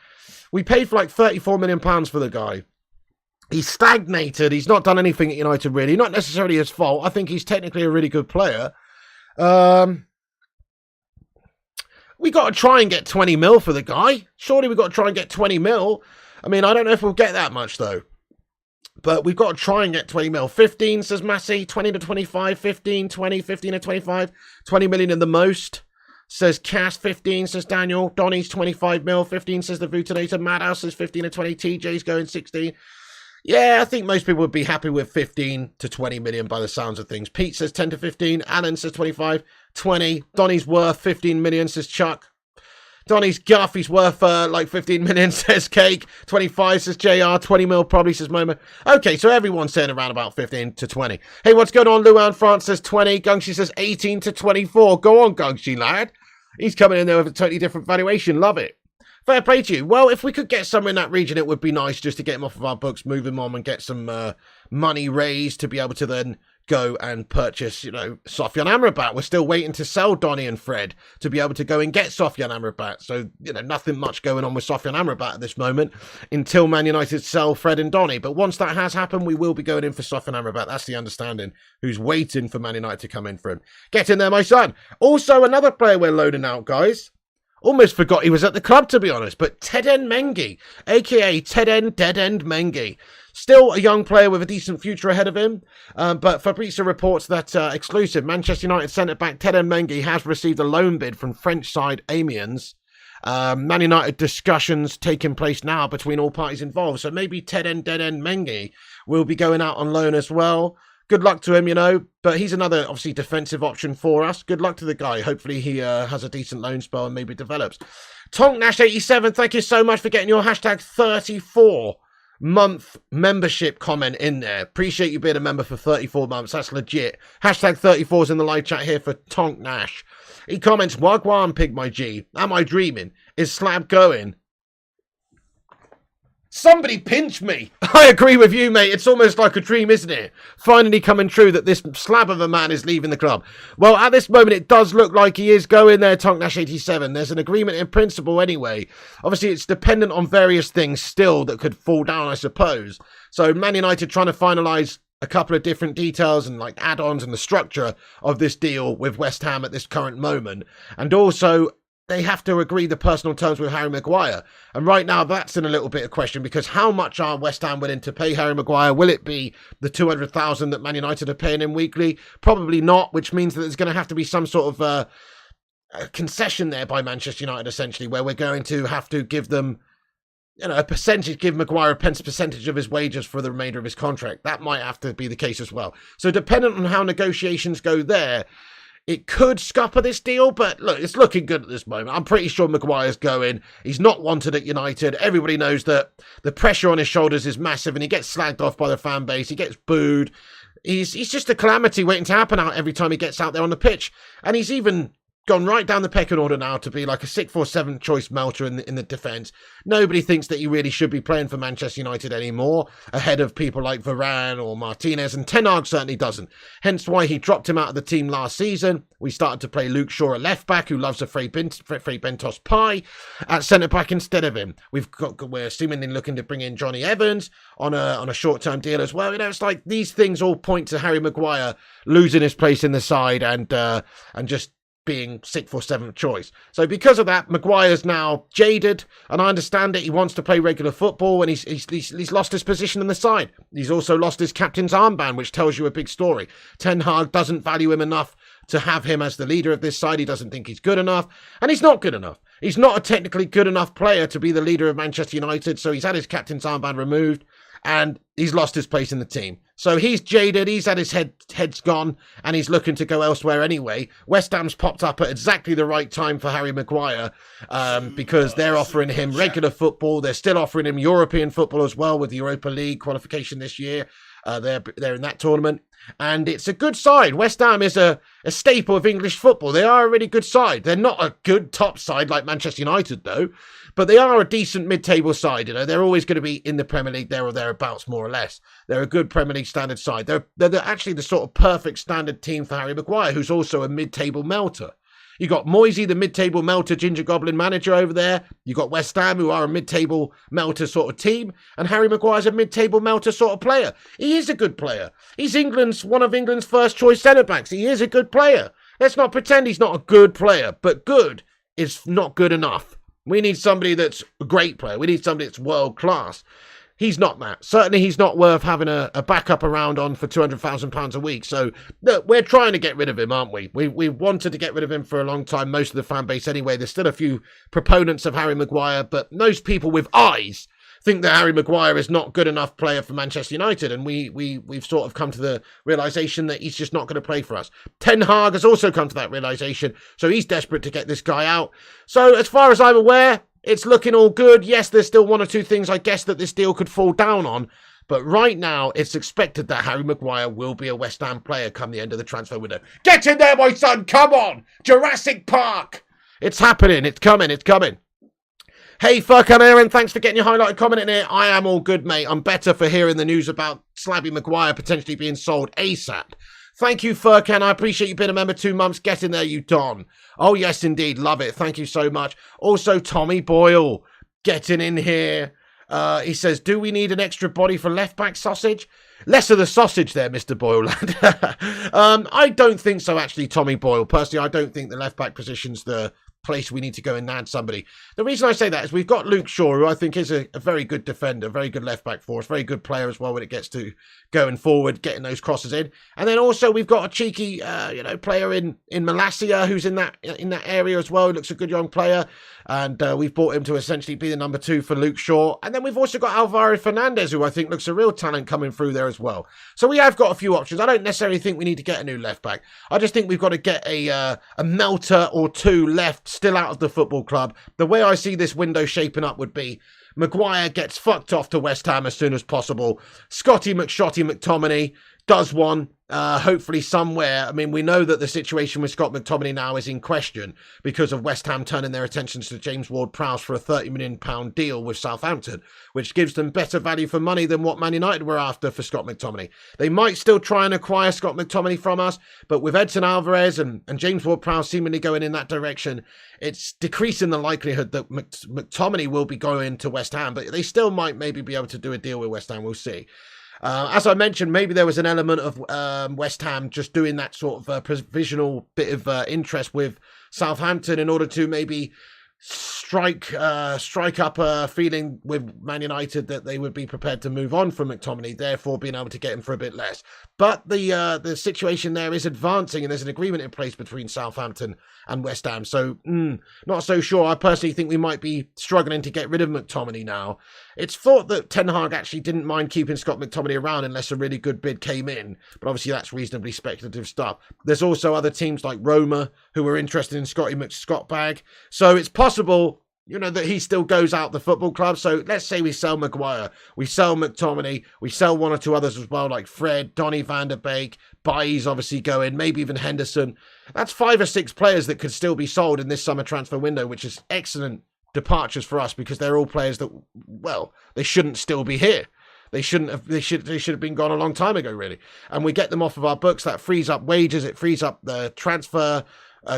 Speaker 1: We paid for like £34 million for the guy. He's stagnated. He's not done anything at United really. Not necessarily his fault. I think he's technically a really good player. We got to try and get 20 mil for the guy. Surely we've got to try and get 20 mil. I mean, I don't know if we'll get that much though. But we've got to try and get 20 mil. 15, says Massey. 20 to 25. 15, 20, 15 to 25. 20 million in the most. Says Cass. 15, says Daniel. Donny's 25 mil. 15, says the Vutinator. Madhouse says 15 to 20. TJ's going 16. Yeah, I think most people would be happy with 15 to 20 million by the sounds of things. Pete says 10 to 15. Alan says 25, 20. Donny's worth 15 million, says Chuck. Donny's guff, he's worth like 15 million, says Cake. 25, says JR. 20 mil probably, says Momo. Okay, so everyone's saying around about 15 to 20. Hey, what's going on? Luan France says 20. Gungshi says 18 to 24. Go on, Gungshi, lad. He's coming in there with a totally different valuation. Love it. Fair play to you. Well, if we could get somewhere in that region, it would be nice just to get him off of our books, move him on and get some money raised to be able to then go and purchase, Sofyan Amrabat. We're still waiting to sell Donny and Fred to be able to go and get Sofyan Amrabat. So, nothing much going on with Sofyan Amrabat at this moment until Man United sell Fred and Donny. But once that has happened, we will be going in for Sofyan Amrabat. That's the understanding. Who's waiting for Man United to come in for him. Get in there, my son. Also, another player we're loading out, guys. Almost forgot he was at the club, to be honest. But Teden Mengi, a.k.a. Teden Dead End Mengi. Still a young player with a decent future ahead of him. But Fabrizio reports that exclusive Manchester United centre-back Teden Mengi has received a loan bid from French side Amiens. Man United discussions taking place now between all parties involved. So maybe Teden Dead End Mengi will be going out on loan as well. Good luck to him, you know. But he's another, obviously, defensive option for us. Good luck to the guy. Hopefully he has a decent loan spell and maybe develops. TonkNash87, thank you so much for getting your hashtag 34-month membership comment in there. Appreciate you being a member for 34 months. That's legit. Hashtag 34 is in the live chat here for TonkNash. He comments, Wagwan, Pig my G. Am I dreaming? Is Slab going? Somebody pinch me. I agree with you, mate. It's almost like a dream, isn't it? Finally coming true that this slab of a man is leaving the club. Well, at this moment, it does look like he is going there, TonkNash87. There's an agreement in principle anyway. Obviously, it's dependent on various things still that could fall down, I suppose. So Man United trying to finalise a couple of different details and like add-ons and the structure of this deal with West Ham at this current moment. And also, they have to agree the personal terms with Harry Maguire. And right now, that's in a little bit of question because how much are West Ham willing to pay Harry Maguire? Will it be the 200,000 that Man United are paying him weekly? Probably not, which means that there's going to have to be some sort of a concession there by Manchester United, essentially, where we're going to have to give them, you know, a percentage, give Maguire a percentage of his wages for the remainder of his contract. That might have to be the case as well. So dependent on how negotiations go there, it could scupper this deal, but look, it's looking good at this moment. I'm pretty sure Maguire's going. He's not wanted at United. Everybody knows that the pressure on his shoulders is massive and he gets slagged off by the fan base. He gets booed. He's just a calamity waiting to happen out every time he gets out there on the pitch. And he's even gone right down the pecking order now to be like a 6th or 7th choice melter in the defence. Nobody thinks that he really should be playing for Manchester United anymore, ahead of people like Varane or Martinez, and Ten Hag certainly doesn't. Hence why he dropped him out of the team last season. We started to play Luke Shaw at left-back, who loves a Frey Bentos pie, at centre-back instead of him. We're seemingly looking to bring in Johnny Evans on a short-term deal as well. You know, it's like these things all point to Harry Maguire losing his place in the side and just being 6th or 7th choice. So because of that, Maguire's now jaded, and I understand it. He wants to play regular football, and he's lost his position in the side. He's also lost his captain's armband, which tells you a big story. Ten Hag doesn't value him enough to have him as the leader of this side. He doesn't think he's good enough, and he's not good enough. He's not a technically good enough player to be the leader of Manchester United, so he's had his captain's armband removed, and he's lost his place in the team. So he's jaded, he's had his head's gone, and he's looking to go elsewhere anyway. West Ham's popped up at exactly the right time for Harry Maguire, because they're offering him regular football. They're still offering him European football as well with the Europa League qualification this year. They're in that tournament. And it's a good side. West Ham is a staple of English football. They are a really good side. They're not a good top side like Manchester United, though. But they are a decent mid-table side. You know, they're always going to be in the Premier League there or thereabouts, more or less. They're a good Premier League standard side. They're actually the sort of perfect standard team for Harry Maguire, who's also a mid-table melter. You got Moyes, the mid-table melter Ginger Goblin manager over there. You got West Ham, who are a mid-table melter sort of team. And Harry Maguire's a mid-table melter sort of player. He is a good player. He's one of England's first-choice centre-backs. He is a good player. Let's not pretend he's not a good player. But good is not good enough. We need somebody that's a great player. We need somebody that's world-class. He's not that. Certainly he's not worth having a backup around on for £200,000 a week. So look, we're trying to get rid of him, aren't we? We wanted to get rid of him for a long time, most of the fan base anyway. There's still a few proponents of Harry Maguire, but most people with eyes think that Harry Maguire is not good enough player for Manchester United, and we've sort of come to the realisation that he's just not going to play for us. Ten Hag has also come to that realisation, so he's desperate to get this guy out. So as far as I'm aware, it's looking all good. Yes, there's still one or two things, I guess, that this deal could fall down on. But right now, it's expected that Harry Maguire will be a West Ham player come the end of the transfer window. Get in there, my son! Come on! Jurassic Park! It's happening. It's coming. It's coming. Hey, Furkan Aaron, thanks for getting your highlighted comment in here. I am all good, mate. I'm better for hearing the news about Slabby Maguire potentially being sold ASAP. Thank you, Furkan. I appreciate you being a member 2 months. Get in there, you Don. Oh, yes, indeed. Love it. Thank you so much. Also, Tommy Boyle getting in here. He says, do we need an extra body for left-back sausage? Less of the sausage there, Mr. Boyle. I don't think so, actually, Tommy Boyle. Personally, I don't think the left-back position's the place we need to go and add somebody. The reason I say that is we've got Luke Shaw, who I think is a very good defender, very good left-back for us, very good player as well when it gets to going forward, getting those crosses in. And then also we've got a cheeky, player in Malacia who's in that area as well. He looks a good young player. And we've brought him to essentially be the number 2 for Luke Shaw. And then we've also got Alvaro Fernandez, who I think looks a real talent coming through there as well. So we have got a few options. I don't necessarily think we need to get a new left-back. I just think we've got to get a melter or 2 left still out of the football club. The way I see this window shaping up would be Maguire gets fucked off to West Ham as soon as possible. Scotty McTominay does one, hopefully somewhere. I mean, we know that the situation with Scott Mctominay now is in question because of West Ham turning their attentions to James Ward-Prowse for a £30 million deal with Southampton, which gives them better value for money than what Man United were after for Scott McTominay. They might still try and acquire Scott McTominay from us, but with Edson Alvarez and James Ward-Prowse seemingly going in that direction, it's decreasing the likelihood that McTominay will be going to West Ham, but they still might maybe be able to do a deal with West Ham. We'll see. As I mentioned, maybe there was an element of West Ham just doing that sort of provisional bit of interest with Southampton in order to maybe strike up a feeling with Man United that they would be prepared to move on from McTominay, therefore being able to get him for a bit less. But the situation there is advancing, and there's an agreement in place between Southampton and West Ham. So, not so sure. I personally think we might be struggling to get rid of McTominay now. It's thought that Ten Hag actually didn't mind keeping Scott McTominay around unless a really good bid came in. But obviously that's reasonably speculative stuff. There's also other teams like Roma who are interested in Scotty McScottbag. So it's possible, that he still goes out the football club. So let's say we sell Maguire, we sell McTominay, we sell 1 or 2 others as well, like Fred, Donny van der Beek, Bailly's obviously going, maybe even Henderson. That's 5 or 6 players that could still be sold in this summer transfer window, which is excellent departures for us because they're all players that, well, they shouldn't still be here. They should have been gone a long time ago, really. And we get them off of our books. That frees up wages. It frees up the transfer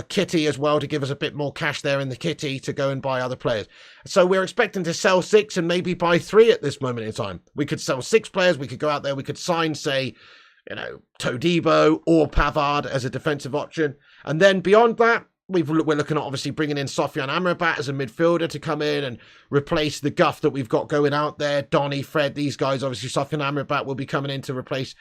Speaker 1: kitty as well to give us a bit more cash there in the kitty to go and buy other players. So we're expecting to sell 6 and maybe buy 3 at this moment in time. We could sell 6 players. We could go out there. We could sign, say, Todibo or Pavard as a defensive option. And then beyond that, we're looking at obviously bringing in Sofiane Amrabat as a midfielder to come in and replace the guff that we've got going out there. Donny, Fred, these guys, obviously Sofiane Amrabat will be coming in to replace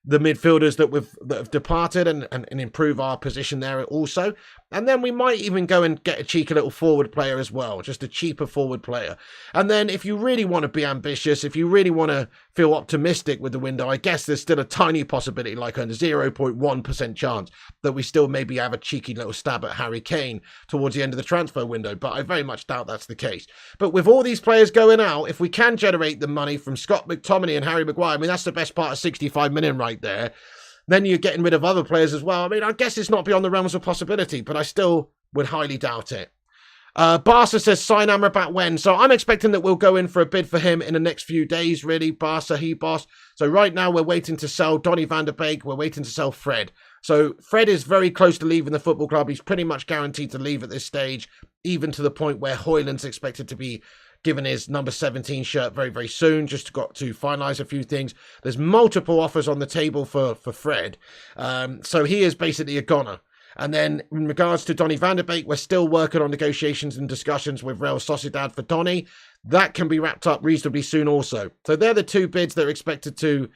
Speaker 1: the midfielders that have departed and improve our position there also. And then we might even go and get a cheeky little forward player as well, just a cheaper forward player. And then if you really want to be ambitious, if you really want to feel optimistic with the window, I guess there's still a tiny possibility, like a 0.1% chance, that we still maybe have a cheeky little stab at Harry Kane towards the end of the transfer window. But I very much doubt that's the case. But with all these players going out, if we can generate the money from Scott McTominay and Harry Maguire, I mean, that's the best part of 65 million right there. Then you're getting rid of other players as well. I mean, I guess it's not beyond the realms of possibility, but I still would highly doubt it. Barca says sign Amrabat when. So I'm expecting that we'll go in for a bid for him in the next few days, really. Barca, he boss. So right now we're waiting to sell Donny van der Beek. We're waiting to sell Fred. So Fred is very close to leaving the football club. He's pretty much guaranteed to leave at this stage, even to the point where Højlund's expected to be given his number 17 shirt very, very soon. Just got to finalise a few things. There's multiple offers on the table for Fred. So he is basically a goner. And then in regards to Donny van der Beek, we're still working on negotiations and discussions with Real Sociedad for Donny. That can be wrapped up reasonably soon also. So they're the 2 bids that are expected to,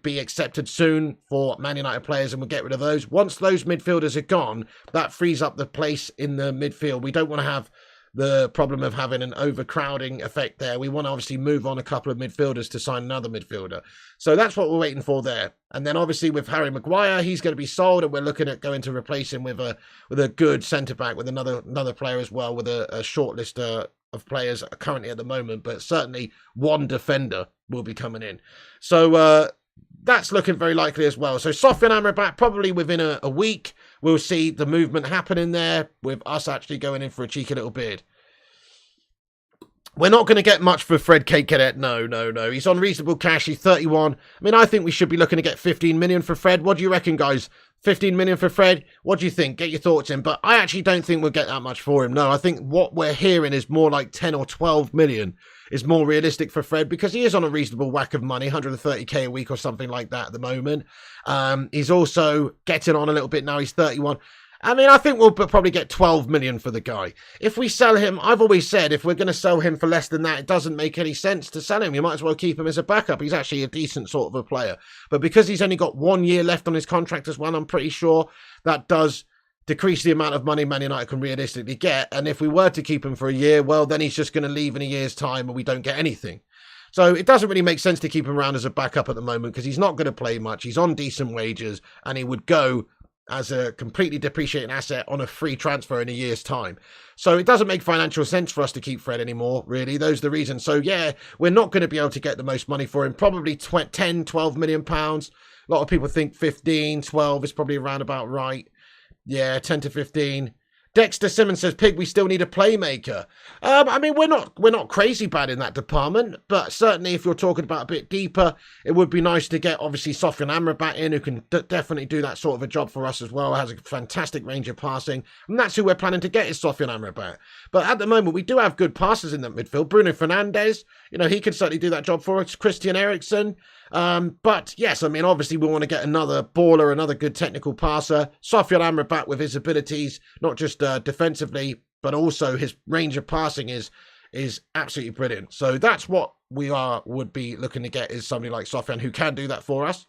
Speaker 1: be accepted soon for Man United players, and we'll get rid of those. Once those midfielders are gone, that frees up the place in the midfield. We don't want to have the problem of having an overcrowding effect there. We want to obviously move on a couple of midfielders to sign another midfielder. So that's what we're waiting for there. And then obviously with Harry Maguire, he's going to be sold, and we're looking at going to replace him with a good centre-back, with another player as well, with a short list of players currently at the moment, but certainly 1 defender will be coming in. So that's looking very likely as well. So Sofiane Amrabat, probably within a week, we'll see the movement happening there with us actually going in for a cheeky little bid. We're not going to get much for Fred Cadet. No. He's on reasonable cash. He's 31. I mean, I think we should be looking to get 15 million for Fred. What do you reckon, guys? 15 million for Fred? What do you think? Get your thoughts in. But I actually don't think we'll get that much for him. No, I think what we're hearing is more like 10 or 12 million is more realistic for Fred, because he is on a reasonable whack of money, 130k a week or something like that at the moment. He's also getting on a little bit now. He's 31. I mean, I think we'll probably get 12 million for the guy. If we sell him, I've always said, if we're going to sell him for less than that, it doesn't make any sense to sell him. You might as well keep him as a backup. He's actually a decent sort of a player. But because he's only got 1 year left on his contract as well, I'm pretty sure that does decrease the amount of money Man United can realistically get. And if we were to keep him for a year, well, then he's just going to leave in a year's time and we don't get anything. So it doesn't really make sense to keep him around as a backup at the moment because he's not going to play much. He's on decent wages and he would go as a completely depreciating asset on a free transfer in a year's time. So it doesn't make financial sense for us to keep Fred anymore, really. Those are the reasons. So yeah, we're not going to be able to get the most money for him. Probably 10, 12 million pounds. A lot of people think 15, 12 is probably around about right. Yeah, 10 to 15. Dexter Simmons says, Pig, we still need a playmaker. I mean, we're not crazy bad in that department, but certainly if you're talking about a bit deeper, it would be nice to get, obviously, Sofyan Amrabat in, who can definitely do that sort of a job for us as well, has a fantastic range of passing, and that's who we're planning to get is Sofyan Amrabat. But at the moment, we do have good passers in that midfield. Bruno Fernandes, you know, he can certainly do that job for us. Christian Eriksen. But yes, I mean, obviously we want to get another baller, another good technical passer. Sofyan Amrabat with his abilities, not just defensively, but also his range of passing is absolutely brilliant. So that's what we would be looking to get is somebody like Sofyan who can do that for us.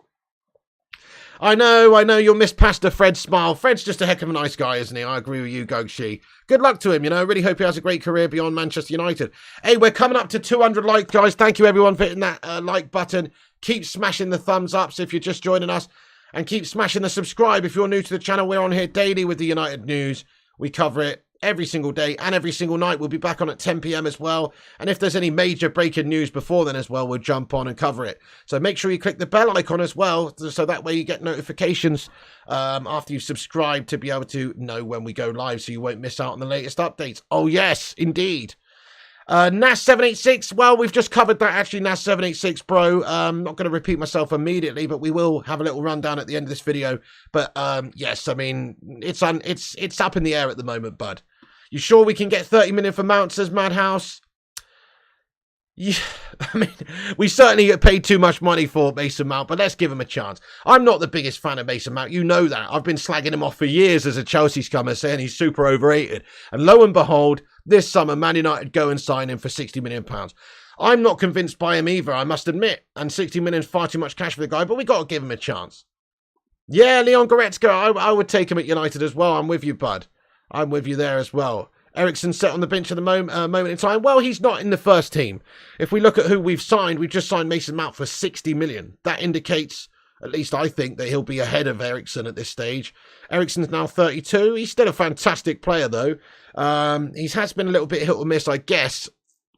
Speaker 1: I know, you'll miss Pastor Fred's smile. Fred's just a heck of a nice guy, isn't he? I agree with you, Gogshi. Good luck to him, you know. I really hope he has a great career beyond Manchester United. Hey, we're coming up to 200 likes, guys. Thank you, everyone, for hitting that like button. Keep smashing the thumbs ups if you're just joining us. And keep smashing the subscribe if you're new to the channel. We're on here daily with the United news. We cover it every single day and every single night. We'll be back on at 10 p.m. as well. And if there's any major breaking news before then as well, we'll jump on and cover it. So make sure you click the bell icon as well, so that way you get notifications after you subscribe to be able to know when we go live, so you won't miss out on the latest updates. Oh, yes, indeed. NAS786, well, we've just covered that actually, NAS786, bro. I'm not going to repeat myself immediately, but we will have a little rundown at the end of this video. But yes, I mean, it's up in the air at the moment, bud. You sure we can get 30 million for Mount, says Madhouse? Yeah, I mean, we certainly get paid too much money for Mason Mount, but let's give him a chance. I'm not the biggest fan of Mason Mount. You know that. I've been slagging him off for years as a Chelsea scummer, saying he's super overrated. And lo and behold, this summer, Man United go and sign him for £60 million. I'm not convinced by him either, I must admit. And 60 million is far too much cash for the guy, but we got to give him a chance. Yeah, Leon Goretzka, I would take him at United as well. I'm with you, bud. I'm with you there as well. Eriksen set on the bench at the moment in time. Well, he's not in the first team. If we look at who we've just signed Mason Mount for 60 million. That indicates, at least I think, that he'll be ahead of Eriksen at this stage. Eriksen's now 32. He's still a fantastic player, though. He has been a little bit hit or miss, I guess,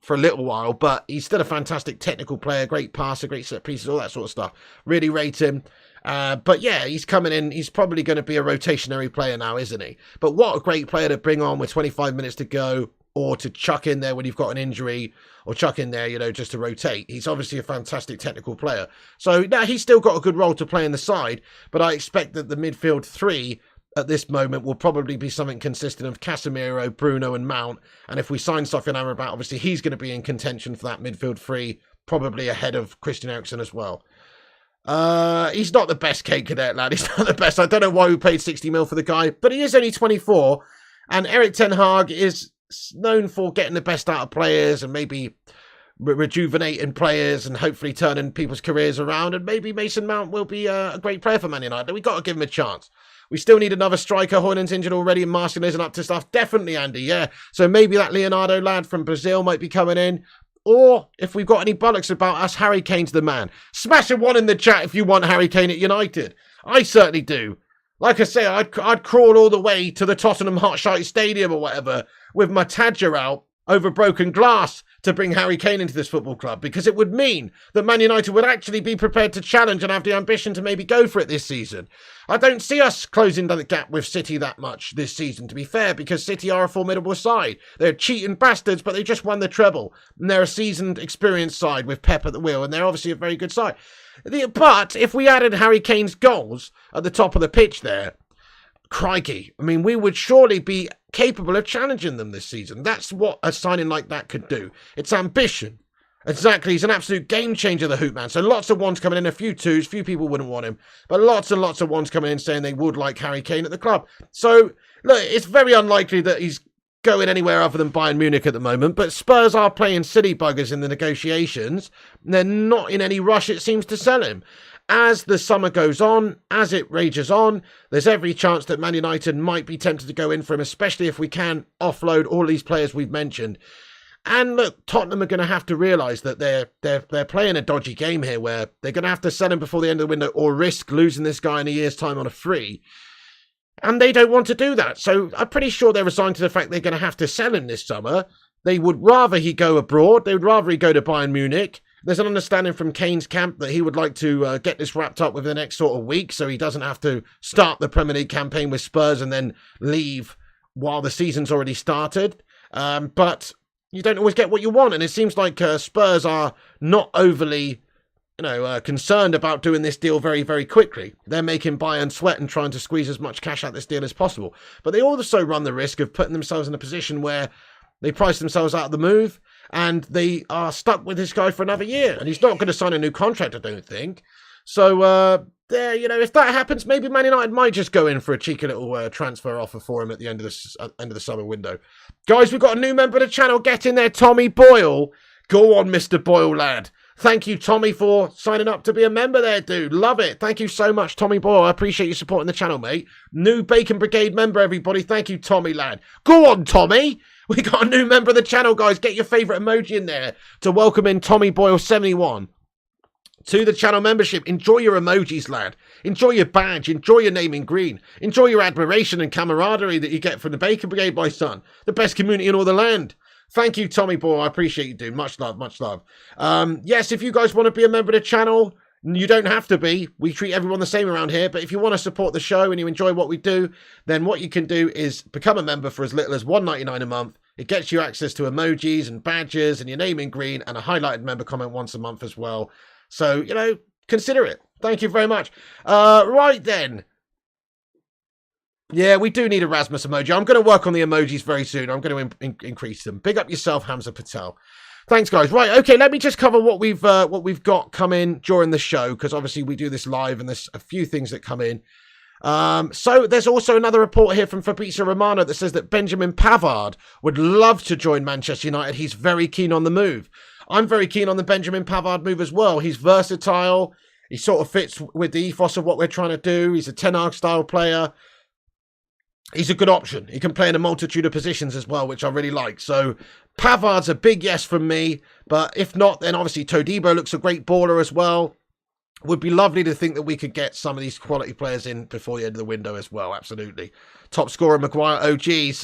Speaker 1: for a little while, but he's still a fantastic technical player, great passer, great set pieces, all that sort of stuff. Really rate him. But yeah, he's coming in. He's probably going to be a rotationary player now, isn't he? But what a great player to bring on with 25 minutes to go, or to chuck in there when you've got an injury, or chuck in there, you know, just to rotate. He's obviously a fantastic technical player. So now he's still got a good role to play in the side, but I expect that the midfield three at this moment will probably be something consistent of Casemiro, Bruno and Mount. And if we sign Sofyan Amrabat, obviously he's going to be in contention for that midfield three, probably ahead of Christian Eriksen as well. He's not the best cake cadet, lad. He's not the best. I don't know why we paid 60 mil for the guy, but he is only 24. And Erik ten Hag is known for getting the best out of players and maybe rejuvenating players and hopefully turning people's careers around. And maybe Mason Mount will be a great player for Man United. We've got to give him a chance. We still need another striker. Hoyland's injured already and Martial isn't up to stuff. Definitely, Andy, yeah. So maybe that Leonardo lad from Brazil might be coming in. Or, if we've got any bollocks about us, Harry Kane's the man. Smash a one in the chat if you want Harry Kane at United. I certainly do. Like I say, I'd crawl all the way to the Tottenham Hotshot Stadium or whatever with my Tadger out over broken glass to bring Harry Kane into this football club, because it would mean that Man United would actually be prepared to challenge and have the ambition to maybe go for it this season. I don't see us closing the gap with City that much this season, to be fair, because City are a formidable side. They're cheating bastards, but they just won the treble. And they're a seasoned, experienced side with Pep at the wheel, and they're obviously a very good side. But if we added Harry Kane's goals at the top of the pitch there, crikey, I mean, we would surely be capable of challenging them this season. That's what a signing like that could do. It's ambition. Exactly, he's an absolute game changer, the Hoop Man. So lots of ones coming in, a few twos, few people wouldn't want him, but lots and lots of ones coming in saying they would like Harry Kane at the club. So, look, it's very unlikely that he's going anywhere other than Bayern Munich at the moment, but Spurs are playing silly buggers in the negotiations. They're not in any rush, it seems, to sell him. As the summer goes on, as it rages on, there's every chance that Man United might be tempted to go in for him, especially if we can offload all these players we've mentioned. And look, Tottenham are going to have to realise that they're playing a dodgy game here, where they're going to have to sell him before the end of the window or risk losing this guy in a year's time on a free. And they don't want to do that. So I'm pretty sure they're resigned to the fact they're going to have to sell him this summer. They would rather he go abroad. They would rather he go to Bayern Munich. There's an understanding from Kane's camp that he would like to get this wrapped up within the next sort of week, so he doesn't have to start the Premier League campaign with Spurs and then leave while the season's already started. But you don't always get what you want, and it seems like Spurs are not overly concerned about doing this deal very, very quickly. They're making Bayern sweat and trying to squeeze as much cash out this deal as possible. But they also run the risk of putting themselves in a position where they price themselves out of the move and they are stuck with this guy for another year. And he's not going to sign a new contract, I don't think. So, if that happens, maybe Man United might just go in for a cheeky little transfer offer for him at the end of the summer window. Guys, we've got a new member of the channel. Get in there, Tommy Boyle. Go on, Mr. Boyle, lad. Thank you, Tommy, for signing up to be a member there, dude. Love it. Thank you so much, Tommy Boyle. I appreciate you supporting the channel, mate. New Bacon Brigade member, everybody. Thank you, Tommy, lad. Go on, Tommy. We got a new member of the channel, guys. Get your favourite emoji in there to welcome in Tommy Boyle 71 to the channel membership. Enjoy your emojis, lad. Enjoy your badge. Enjoy your name in green. Enjoy your admiration and camaraderie that you get from the Bacon Brigade, my son. The best community in all the land. Thank you, Tommy Boyle. I appreciate you, dude. Much love, much love. Yes, if you guys want to be a member of the channel, you don't have to be. We treat everyone the same around here. But if you want to support the show and you enjoy what we do, then what you can do is become a member for as little as $1.99 a month. It gets you access to emojis and badges and your name in green and a highlighted member comment once a month as well. So, consider it. Thank you very much. Right then. Yeah, we do need a Rasmus emoji. I'm going to work on the emojis very soon. I'm going to increase them. Big up yourself, Hamza Patel. Thanks, guys. Right, okay, let me just cover what we've got coming during the show, because obviously we do this live and there's a few things that come in. So there's also another report here from Fabrizio Romano that says that Benjamin Pavard would love to join Manchester United. He's very keen on the move. I'm very keen on the Benjamin Pavard move as well. He's versatile. He sort of fits with the ethos of what we're trying to do. He's a Ten Hag style player. He's a good option. He can play in a multitude of positions as well, which I really like. So Pavard's a big yes from me. But if not, then obviously Todibo looks a great baller as well. Would be lovely to think that we could get some of these quality players in before the end of the window as well. Absolutely. Top scorer, Maguire. Oh, geez.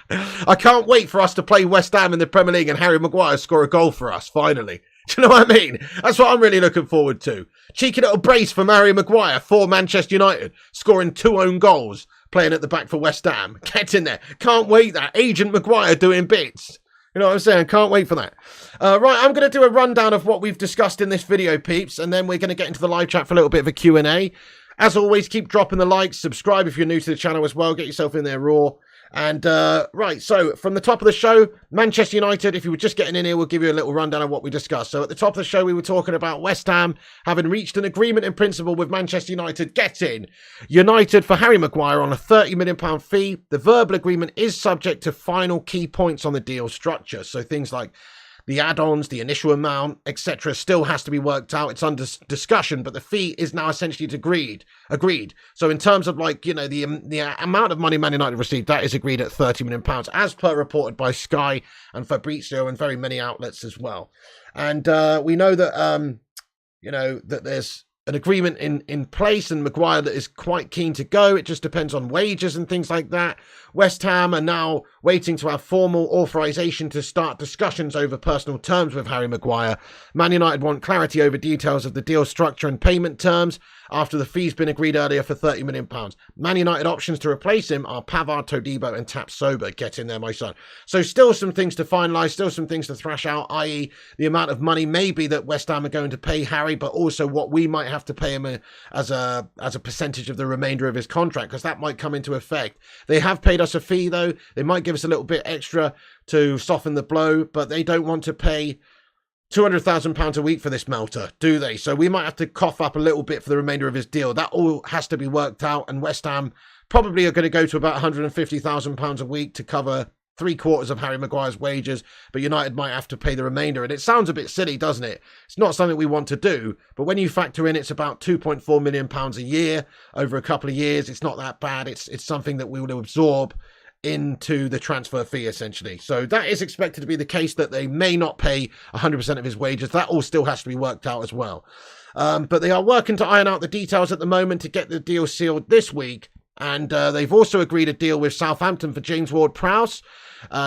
Speaker 1: I can't wait for us to play West Ham in the Premier League and Harry Maguire score a goal for us, finally. Do you know what I mean? That's what I'm really looking forward to. Cheeky little brace from Harry Maguire for Manchester United, scoring 2 own goals, playing at the back for West Ham. Get in there. Can't wait that. Agent Maguire doing bits. You know what I'm saying? Can't wait for that. Right, I'm going to do a rundown of what we've discussed in this video, peeps, and then we're going to get into the live chat for a little bit of a Q&A. As always, keep dropping the likes. Subscribe if you're new to the channel as well. Get yourself in there raw. And, right, so from the top of the show, Manchester United, if you were just getting in here, we'll give you a little rundown of what we discussed. So at the top of the show, we were talking about West Ham having reached an agreement in principle with Manchester United getting United for Harry Maguire on a £30 million fee. The verbal agreement is subject to final key points on the deal structure. So things like the add-ons, the initial amount, etc. still has to be worked out. It's under discussion, but the fee is now essentially agreed. So in terms of the amount of money Man United received, that is agreed at £30 million, as per reported by Sky and Fabrizio and very many outlets as well. And we know that that there's an agreement in place and Maguire that is quite keen to go. It just depends on wages and things like that. West Ham are now waiting to have formal authorization to start discussions over personal terms with Harry Maguire. Man United want clarity over details of the deal structure and payment terms after the fee's been agreed earlier for £30 million. Man United options to replace him are Pavard, Todibo and Tapsoba. Get in there, my son. So still some things to finalise, still some things to thrash out, i.e. the amount of money maybe that West Ham are going to pay Harry, but also what we might have to pay him as a percentage of the remainder of his contract, because that might come into effect. They have paid us a fee, though. They might give us a little bit extra to soften the blow, but they don't want to pay £200,000 a week for this melter, do they? So we might have to cough up a little bit for the remainder of his deal. That all has to be worked out, and West Ham probably are going to go to about £150,000 a week to cover 3/4 of Harry Maguire's wages, but United might have to pay the remainder. And it sounds a bit silly, doesn't it? It's not something we want to do, but when you factor in it's about £2.4 million a year over a couple of years, it's not that bad. It's something that we will absorb into the transfer fee, essentially. So that is expected to be the case, that they may not pay 100% of his wages. That all still has to be worked out as well. But they are working to iron out the details at the moment to get the deal sealed this week. And they've also agreed a deal with Southampton for James Ward-Prowse.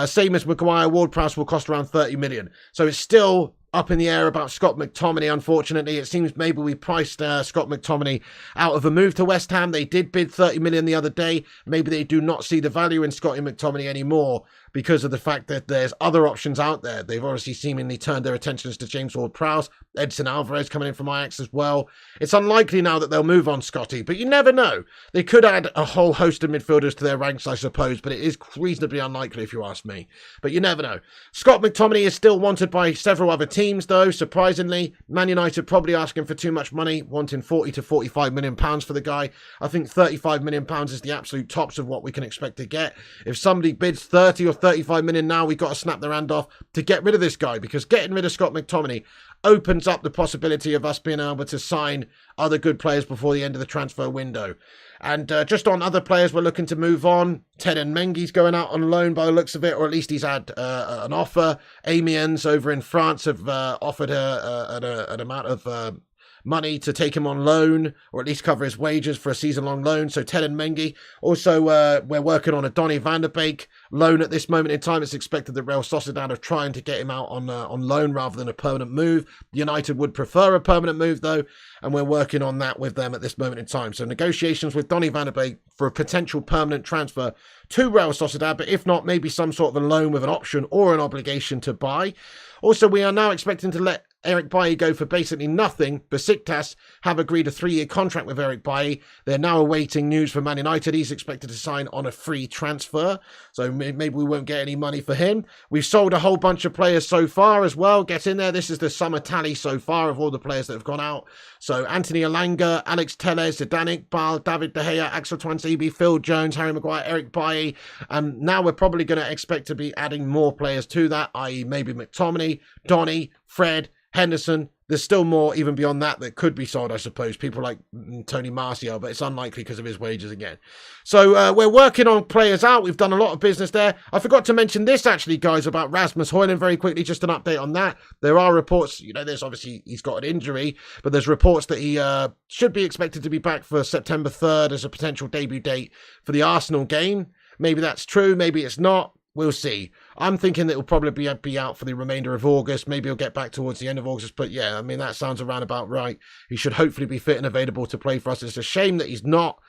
Speaker 1: Same as Maguire, Ward-Prowse will cost around 30 million. So it's still up in the air about Scott Mctominay, unfortunately. It seems maybe we priced Scott Mctominay out of a move to West Ham. They did bid 30 million the other day. Maybe they do not see the value in Scotty McTominay anymore because of the fact that there's other options out there. They've obviously seemingly turned their attentions to James Ward-Prowse, Edson Alvarez coming in from Ajax as well. It's unlikely now that they'll move on Scotty, but you never know. They could add a whole host of midfielders to their ranks, I suppose, but it is reasonably unlikely if you ask me. But you never know. Scott McTominay is still wanted by several other teams, though, surprisingly. Man United probably asking for too much money, wanting 40 to 45 million pounds for the guy. I think 35 million pounds is the absolute tops of what we can expect to get. If somebody bids 30 or 35 million now, we've got to snap their hand off to get rid of this guy, because getting rid of Scott McTominay opens up the possibility of us being able to sign other good players before the end of the transfer window. And just on other players we're looking to move on, Teden Mengi's going out on loan by the looks of it, or at least he's had an offer. Amiens over in France have offered an amount of money to take him on loan, or at least cover his wages for a season-long loan. So Teden Mengi. Also, we're working on a Donny van der Beek loan at this moment in time. It's expected that Real Sociedad are trying to get him out on loan rather than a permanent move. United would prefer a permanent move, though, and we're working on that with them at this moment in time. So negotiations with Donny van der Beek for a potential permanent transfer to Real Sociedad, but if not, maybe some sort of a loan with an option or an obligation to buy. Also, we are now expecting to let Eric Bailly go for basically nothing. Besiktas have agreed a 3-year contract with Eric Bailly. They're now awaiting news from Man United. He's expected to sign on a free transfer, so maybe we won't get any money for him. We've sold a whole bunch of players so far as well. Get in there. This is the summer tally so far of all the players that have gone out. So Anthony Elanga, Alex Telles, Zidane Iqbal, David De Gea, Axel Tuanzebe, Phil Jones, Harry Maguire, Eric Bailly. And now we're probably going to expect to be adding more players to that, i.e. maybe McTominay, Donny, Fred, Henderson. There's still more even beyond that could be sold, I suppose. People like Tony Martial, but it's unlikely because of his wages again. So we're working on players out. We've done a lot of business there. I forgot to mention this, actually, guys, about Rasmus Højlund very quickly. Just an update on that. There are reports, there's obviously, he's got an injury, but there's reports that he should be expected to be back for September 3rd as a potential debut date for the Arsenal game. Maybe that's true. Maybe it's not. We'll see. I'm thinking that it'll probably be out for the remainder of August. Maybe he'll get back towards the end of August. But yeah, I mean, that sounds around about right. He should hopefully be fit and available to play for us. It's a shame that he's not.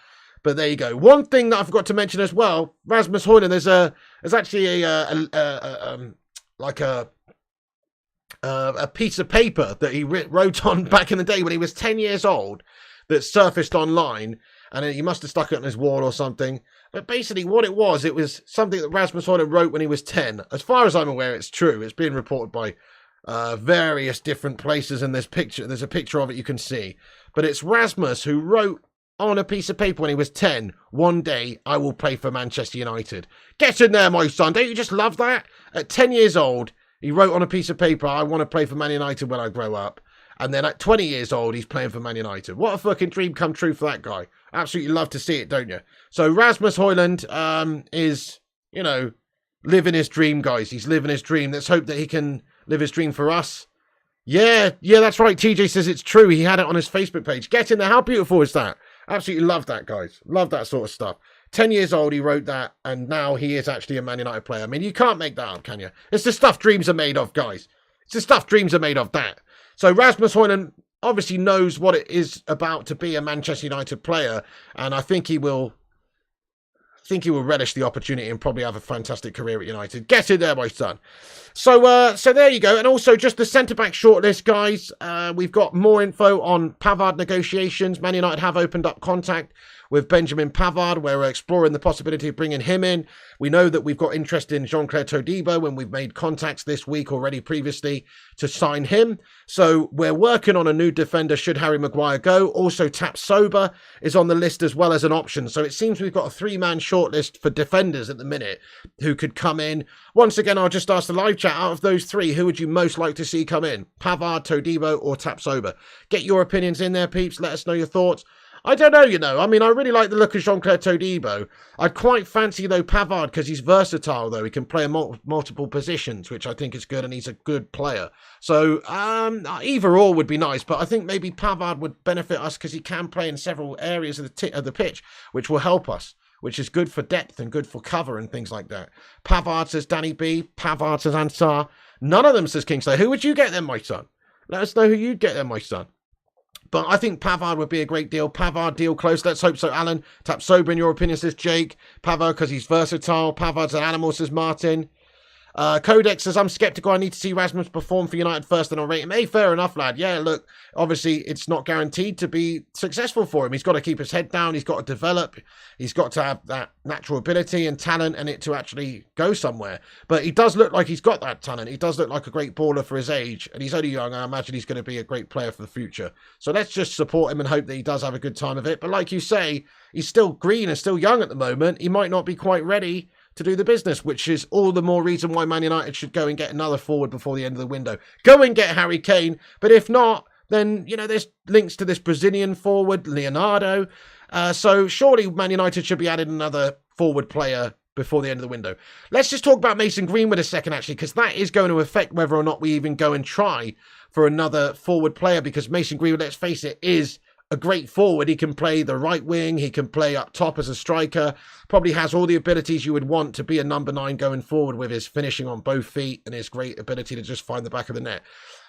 Speaker 1: But there you go. One thing that I forgot to mention as well, Rasmus Højlund, there's actually a piece of paper that he wrote on back in the day when he was 10 years old that surfaced online. And he must have stuck it on his wall or something. But basically what it was something that Rasmus Højlund wrote when he was 10. As far as I'm aware, it's true. It's being reported by various different places in this picture. There's a picture of it you can see. But it's Rasmus who wrote on a piece of paper when he was 10, "One day I will play for Manchester United." Get in there, my son. Don't you just love that? At 10 years old, he wrote on a piece of paper, "I want to play for Man United when I grow up." And then at 20 years old, he's playing for Man United. What a fucking dream come true for that guy. Absolutely love to see it, don't you? So Rasmus Højlund is, living his dream, guys. He's living his dream. Let's hope that he can live his dream for us. Yeah, that's right. TJ says it's true. He had it on his Facebook page. Get in there. How beautiful is that? Absolutely love that, guys. Love that sort of stuff. 10 years old, he wrote that, and now he is actually a Man United player. I mean, you can't make that up, can you? It's the stuff dreams are made of, guys. It's the stuff dreams are made of, that. So Rasmus Højlund obviously knows what it is about to be a Manchester United player, and I think he will I think he will relish the opportunity and probably have a fantastic career at United. Get in there, my son. So there you go. And also just the centre-back shortlist, guys. We've got more info on Pavard negotiations. Man United have opened up contact with Benjamin Pavard, where we're exploring the possibility of bringing him in. We know that we've got interest in Jean-Clair Todibo, and we've made contacts this week already previously to sign him. So we're working on a new defender should Harry Maguire go. Also, Tapsoba is on the list as well as an option. So it seems we've got a three-man shortlist for defenders at the minute who could come in. Once again, I'll just ask the live chat, out of those three, who would you most like to see come in? Pavard, Todibo, or Tapsoba? Get your opinions in there, peeps. Let us know your thoughts. I don't know, I mean, I really like the look of Jean-Clair Todibo. I'd quite fancy, though, Pavard, because he's versatile, though. He can play in multiple positions, which I think is good, and he's a good player. So, either or would be nice, but I think maybe Pavard would benefit us because he can play in several areas of the pitch, which will help us, which is good for depth and good for cover and things like that. Pavard, says Danny B. Pavard, says Ansar. None of them, says Kingsley. Who would you get then, my son? Let us know who you'd get then, my son. But I think Pavard would be a great deal. Pavard deal close. Let's hope so, Alan. Tapsoba, in your opinion, says Jake. Pavard, because he's versatile. Pavard's an animal, says Martin. Codex says, I'm sceptical. I need to see Rasmus perform for United first, and I'll rate him. Hey, fair enough, lad. Yeah, look, obviously, it's not guaranteed to be successful for him. He's got to keep his head down. He's got to develop. He's got to have that natural ability and talent and it to actually go somewhere. But he does look like he's got that talent. He does look like a great baller for his age. And he's only young. I imagine he's going to be a great player for the future. So let's just support him and hope that he does have a good time of it. But like you say, he's still green and still young at the moment. He might not be quite ready to do the business, which is all the more reason why Man United should go and get another forward before the end of the window. Go and get Harry Kane, but if not, then, you know, there's links to this Brazilian forward, Leonardo. So surely Man United should be adding another forward player before the end of the window. Let's just talk about Mason Greenwood a second, actually, because that is going to affect whether or not we even go and try for another forward player, because Mason Greenwood, let's face it, is a great forward. He can play the right wing. He can play up top as a striker. Probably has all the abilities you would want to be a number 9 going forward, with his finishing on both feet and his great ability to just find the back of the net.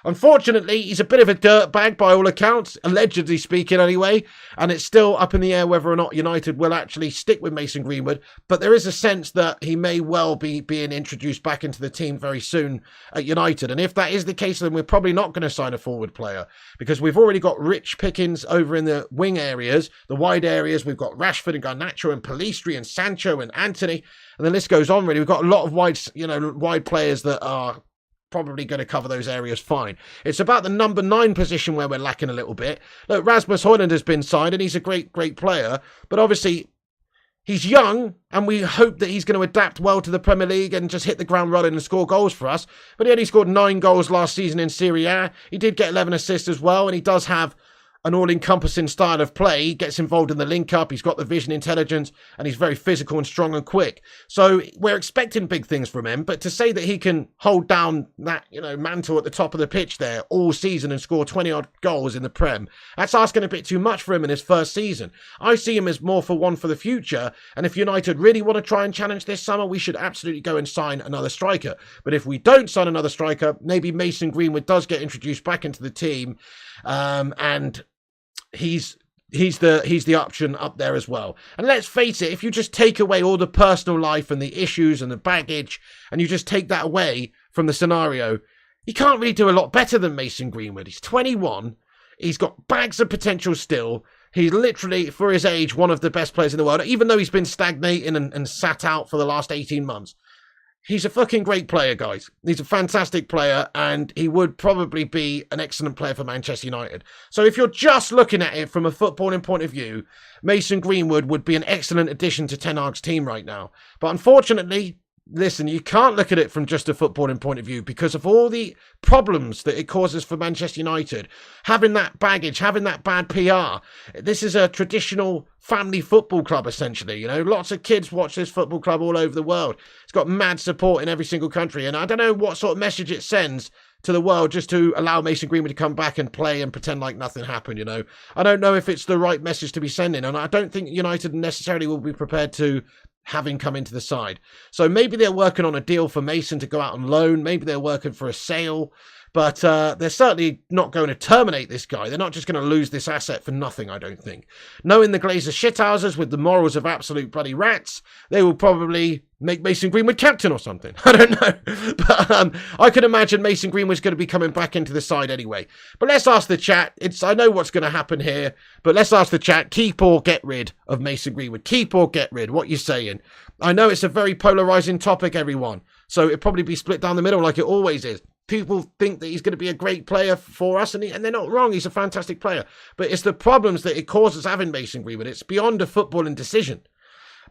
Speaker 1: Unfortunately, he's a bit of a dirtbag by all accounts, allegedly speaking anyway, and it's still up in the air whether or not United will actually stick with Mason Greenwood, but there is a sense that he may well be being introduced back into the team very soon at United, and if that is the case, then we're probably not going to sign a forward player, because we've already got rich pickings over in the wing areas, the wide areas. We've got Rashford and Garnacho and Pellistri and Sancho and Anthony, and the list goes on really. We've got a lot of wide players that are probably going to cover those areas fine. It's about the number 9 position where we're lacking a little bit. Look, Rasmus Højlund has been signed and he's a great player, but obviously he's young and we hope that he's going to adapt well to the Premier League and just hit the ground running and score goals for us. But he only scored 9 goals last season in Serie A. He did get 11 assists as well, and he does have an all-encompassing style of play. He gets involved in the link-up, he's got the vision intelligence, and he's very physical and strong and quick. So we're expecting big things from him, but to say that he can hold down that, mantle at the top of the pitch there all season and score 20-odd goals in the Prem, that's asking a bit too much for him in his first season. I see him as more for one for the future, and if United really want to try and challenge this summer, we should absolutely go and sign another striker. But if we don't sign another striker, maybe Mason Greenwood does get introduced back into the team, and he's the option up there as well. And let's face it, if you just take away all the personal life and the issues and the baggage, and you just take that away from the scenario, he can't really do a lot better than Mason Greenwood. He's 21. He's got bags of potential still. He's literally, for his age, one of the best players in the world, even though he's been stagnating and sat out for the last 18 months. He's a fucking great player, guys. He's a fantastic player, and he would probably be an excellent player for Manchester United. So if you're just looking at it from a footballing point of view, Mason Greenwood would be an excellent addition to Ten Hag's team right now. But unfortunately, listen, you can't look at it from just a footballing point of view because of all the problems that it causes for Manchester United. Having that baggage, having that bad PR. This is a traditional family football club, essentially. Lots of kids watch this football club all over the world. It's got mad support in every single country. And I don't know what sort of message it sends to the world just to allow Mason Greenwood to come back and play and pretend like nothing happened, I don't know if it's the right message to be sending. And I don't think United necessarily will be prepared to have him come into the side. So maybe they're working on a deal for Mason to go out on loan. Maybe they're working for a sale But they're certainly not going to terminate this guy. They're not just going to lose this asset for nothing, I don't think. Knowing the Glazers shithouses with the morals of absolute bloody rats, they will probably make Mason Greenwood captain or something. I don't know. But I can imagine Mason Greenwood's going to be coming back into the side anyway. But let's ask the chat. I know what's going to happen here, but let's ask the chat. Keep or get rid of Mason Greenwood. Keep or get rid. What you saying? I know it's a very polarising topic, everyone. So it'll probably be split down the middle like it always is. People think that he's going to be a great player for us, and they're not wrong. He's a fantastic player. But it's the problems that it causes having Mason Greenwood. It's beyond a footballing decision.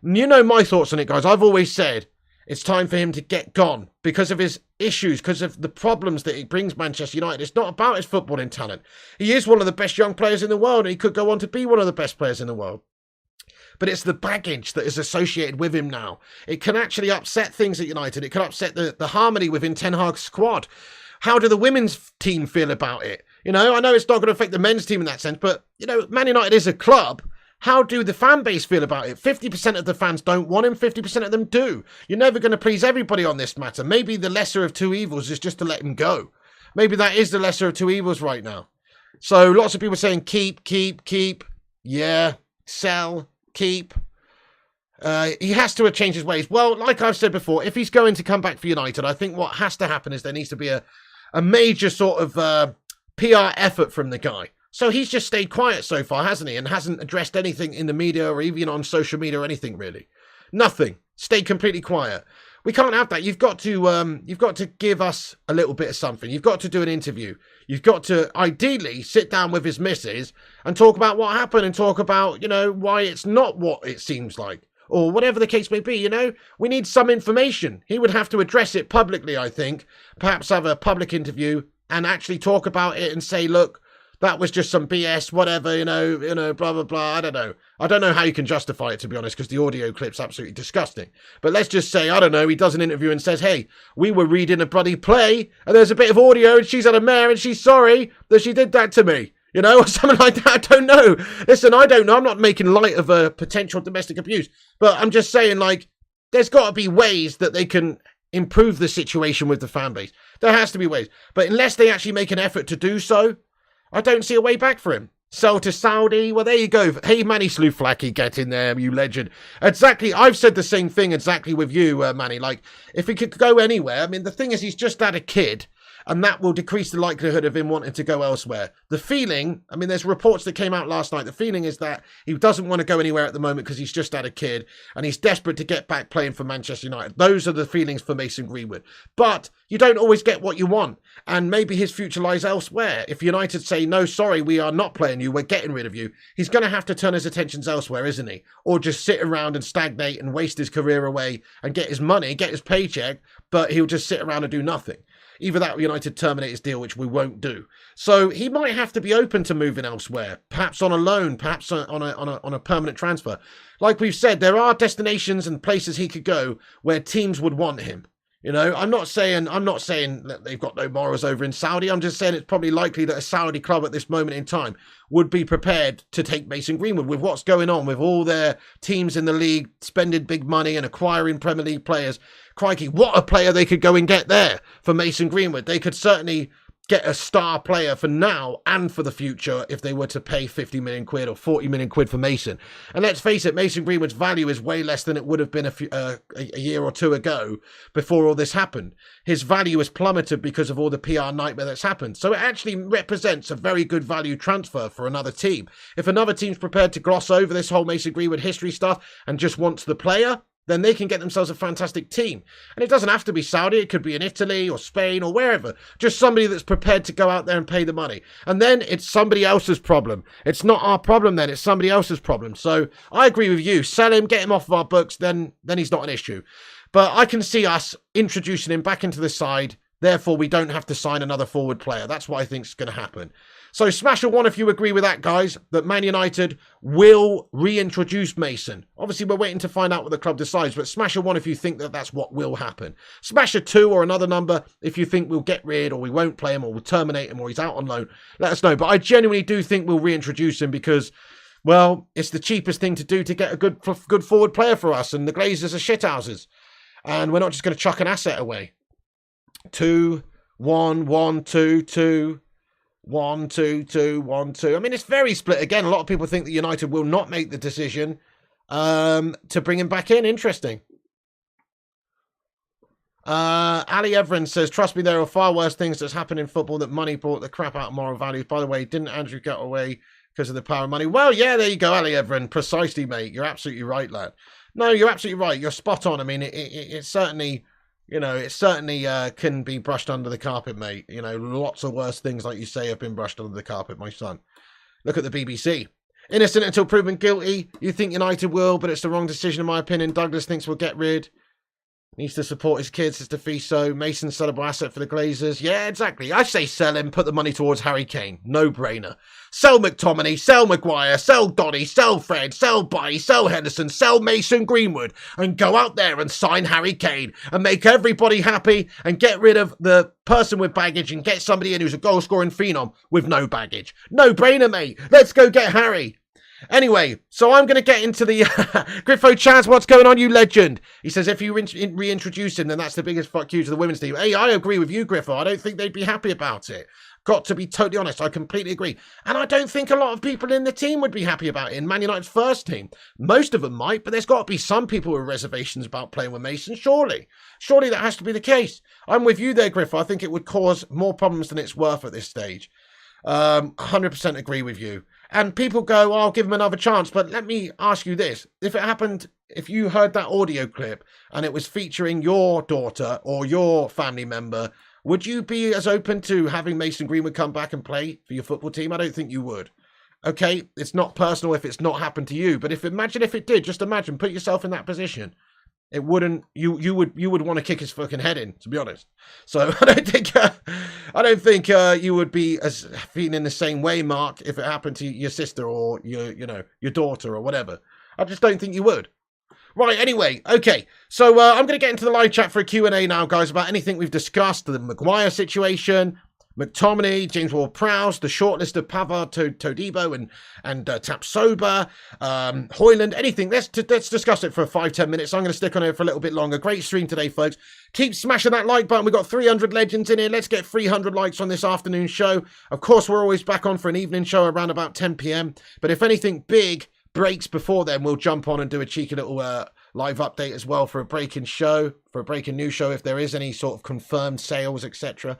Speaker 1: You know my thoughts on it, guys. I've always said it's time for him to get gone because of his issues, because of the problems that it brings Manchester United. It's not about his footballing talent. He is one of the best young players in the world, and he could go on to be one of the best players in the world. But it's the baggage that is associated with him now. It can actually upset things at United. It can upset the harmony within Ten Hag's squad. How do the women's team feel about it? You know, I know it's not going to affect the men's team in that sense, but, you know, Man United is a club. How do the fan base feel about it? 50% of the fans don't want him, 50% of them do. You're never going to please everybody on this matter. Maybe the lesser of two evils is just to let him go. Maybe that is the lesser of two evils right now. So lots of people saying keep. Yeah, sell. Keep. He has to change his ways. Well, like I've said before, if he's going to come back for United, I think what has to happen is there needs to be a major sort of PR effort from the guy. So he's just stayed quiet so far, hasn't he? And hasn't addressed anything in the media or even on social media or anything really. Nothing. Stayed completely quiet. We can't have that. You've got to give us a little bit of something. You've got to do an interview. You've got to ideally sit down with his missus and talk about what happened and talk about, you know, why it's not what it seems like or whatever the case may be. You know, we need some information. He would have to address it publicly, I think, perhaps have a public interview and actually talk about it and say, look, that was just some BS, whatever, you know, blah, blah, blah. I don't know. I don't know how you can justify it, to be honest, because the audio clip's absolutely disgusting. But let's just say, I don't know, he does an interview and says, hey, we were reading a bloody play and there's a bit of audio and she's had a mare and she's sorry that she did that to me. You know, or something like that. I don't know. Listen, I don't know. I'm not making light of a potential domestic abuse. But I'm just saying, like, there's got to be ways that they can improve the situation with the fan base. There has to be ways. But unless they actually make an effort to do so, I don't see a way back for him. Sell to Saudi. Well, there you go. Hey, Manny Slouflaki, get in there, you legend. Exactly. I've said the same thing exactly with you, Manny. Like, if he could go anywhere, I mean, the thing is, he's just had a kid, and that will decrease the likelihood of him wanting to go elsewhere. The feeling, I mean, there's reports that came out last night. The feeling is that he doesn't want to go anywhere at the moment because he's just had a kid, and he's desperate to get back playing for Manchester United. Those are the feelings for Mason Greenwood. But you don't always get what you want, and maybe his future lies elsewhere. If United say, no, sorry, we are not playing you, we're getting rid of you, he's going to have to turn his attentions elsewhere, isn't he? Or just sit around and stagnate and waste his career away and get his money, get his paycheck, but he'll just sit around and do nothing. Either that or United terminate his deal, which we won't do. So he might have to be open to moving elsewhere, perhaps on a loan, perhaps on a permanent transfer. Like we've said, there are destinations and places he could go where teams would want him. You know, I'm not saying that they've got no morals over in Saudi. I'm just saying it's probably likely that a Saudi club at this moment in time would be prepared to take Mason Greenwood with what's going on with all their teams in the league spending big money and acquiring Premier League players. Crikey, what a player they could go and get there for Mason Greenwood. They could certainly get a star player for now and for the future if they were to pay 50 million quid or 40 million quid for Mason. And let's face it, Mason Greenwood's value is way less than it would have been a year or two ago before all this happened. His value has plummeted because of all the PR nightmare that's happened. So it actually represents a very good value transfer for another team. If another team's prepared to gloss over this whole Mason Greenwood history stuff and just wants the player, then they can get themselves a fantastic team. And it doesn't have to be Saudi. It could be in Italy or Spain or wherever. Just somebody that's prepared to go out there and pay the money. And then it's somebody else's problem. It's not our problem then. It's somebody else's problem. So I agree with you. Sell him, get him off of our books, then he's not an issue. But I can see us introducing him back into the side. Therefore, we don't have to sign another forward player. That's what I think is going to happen. So smash a one if you agree with that, guys, that Man United will reintroduce Mason. Obviously, we're waiting to find out what the club decides, but smash a one if you think that that's what will happen. Smash a two or another number if you think we'll get rid or we won't play him or we'll terminate him or he's out on loan. Let us know. But I genuinely do think we'll reintroduce him because, well, it's the cheapest thing to do to get a good forward player for us. And the Glazers are shithouses. And we're not just going to chuck an asset away. 2 1, 1, 2, 2. 1, 2, 2, 1, 2. I mean, it's very split. Again, a lot of people think that United will not make the decision to bring him back in. Interesting. Ali Everin says, trust me, there are far worse things that's happened in football that money brought the crap out of moral values. By the way, didn't Andrew get away because of the power of money? Well, yeah, there you go, Ali Everin. Precisely, mate. You're absolutely right, lad. No, you're absolutely right. You're spot on. I mean, it certainly... it certainly can be brushed under the carpet, mate. Lots of worse things, like you say, have been brushed under the carpet, my son. Look at the BBC. Innocent until proven guilty. You think United will, but it's the wrong decision, in my opinion. Douglas thinks we'll get rid. Needs to support his kids, says Defiso. Mason's sellable asset for the Glazers. Yeah, exactly. I say sell him, put the money towards Harry Kane. No-brainer. Sell McTominay, sell Maguire, sell Donny, sell Fred, sell Bailly, sell Henderson, sell Mason Greenwood, and go out there and sign Harry Kane and make everybody happy and get rid of the person with baggage and get somebody in who's a goal-scoring phenom with no baggage. No-brainer, mate. Let's go get Harry. Anyway, so I'm going to get into the... Griffo Chaz, what's going on, you legend? He says, if you reintroduce him, then that's the biggest fuck you to the women's team. Hey, I agree with you, Griffo. I don't think they'd be happy about it. Got to be totally honest. I completely agree. And I don't think a lot of people in the team would be happy about it in Man United's first team. Most of them might, but there's got to be some people with reservations about playing with Mason, surely. Surely that has to be the case. I'm with you there, Griffo. I think it would cause more problems than it's worth at this stage. 100% agree with you. And people go, oh, I'll give him another chance. But let me ask you this. If you heard that audio clip and it was featuring your daughter or your family member, would you be as open to having Mason Greenwood come back and play for your football team? I don't think you would. Okay, it's not personal if it's not happened to you. But imagine if it did. Just imagine, put yourself in that position. It wouldn't. You would want to kick his fucking head in, to be honest. So I don't think you would be as feeling in the same way, Mark, if it happened to your sister or your daughter or whatever. I just don't think you would. Right. Anyway. Okay. So I'm going to get into the live chat for a Q&A now, guys, about anything we've discussed, the Maguire situation, McTominay, James Ward-Prowse, the shortlist of Pavard, Todibo, and Tapsoba, Hoyland, anything. Let's discuss it for 5-10 minutes. I'm going to stick on it for a little bit longer. Great stream today, folks. Keep smashing that like button. We've got 300 legends in here. Let's get 300 likes on this afternoon show. Of course, we're always back on for an evening show around about 10 p.m. But if anything big breaks before then, we'll jump on and do a cheeky little live update as well for a breaking news show if there is any sort of confirmed sales, etc.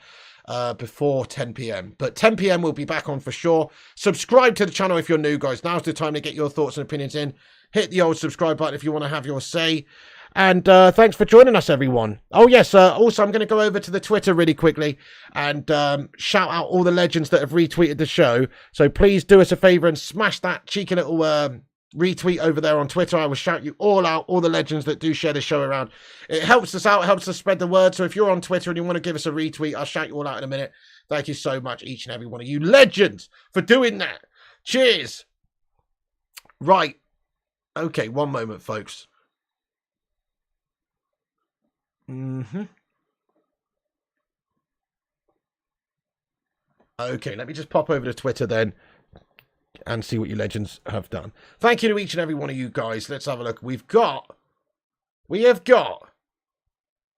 Speaker 1: Before 10 p.m. But 10 p.m. we'll be back on for sure. Subscribe to the channel if you're new, guys. Now's the time to get your thoughts and opinions in. Hit the old subscribe button if you want to have your say. And thanks for joining us, everyone. Oh, yes. Also, I'm going to go over to the Twitter really quickly and shout out all the legends that have retweeted the show. So please do us a favor and smash that cheeky little retweet over there on Twitter. I will shout you all out, all the legends that do share the show around. It helps us out, helps us spread the word. So if you're on Twitter and you want to give us a retweet, I'll shout you all out in a minute. Thank you so much, each and every one of you legends, for doing that. Cheers. Right. Okay, one moment, folks. Okay, let me just pop over to Twitter then and see what you legends have done. Thank you to each and every one of you guys. Let's have a look. We have got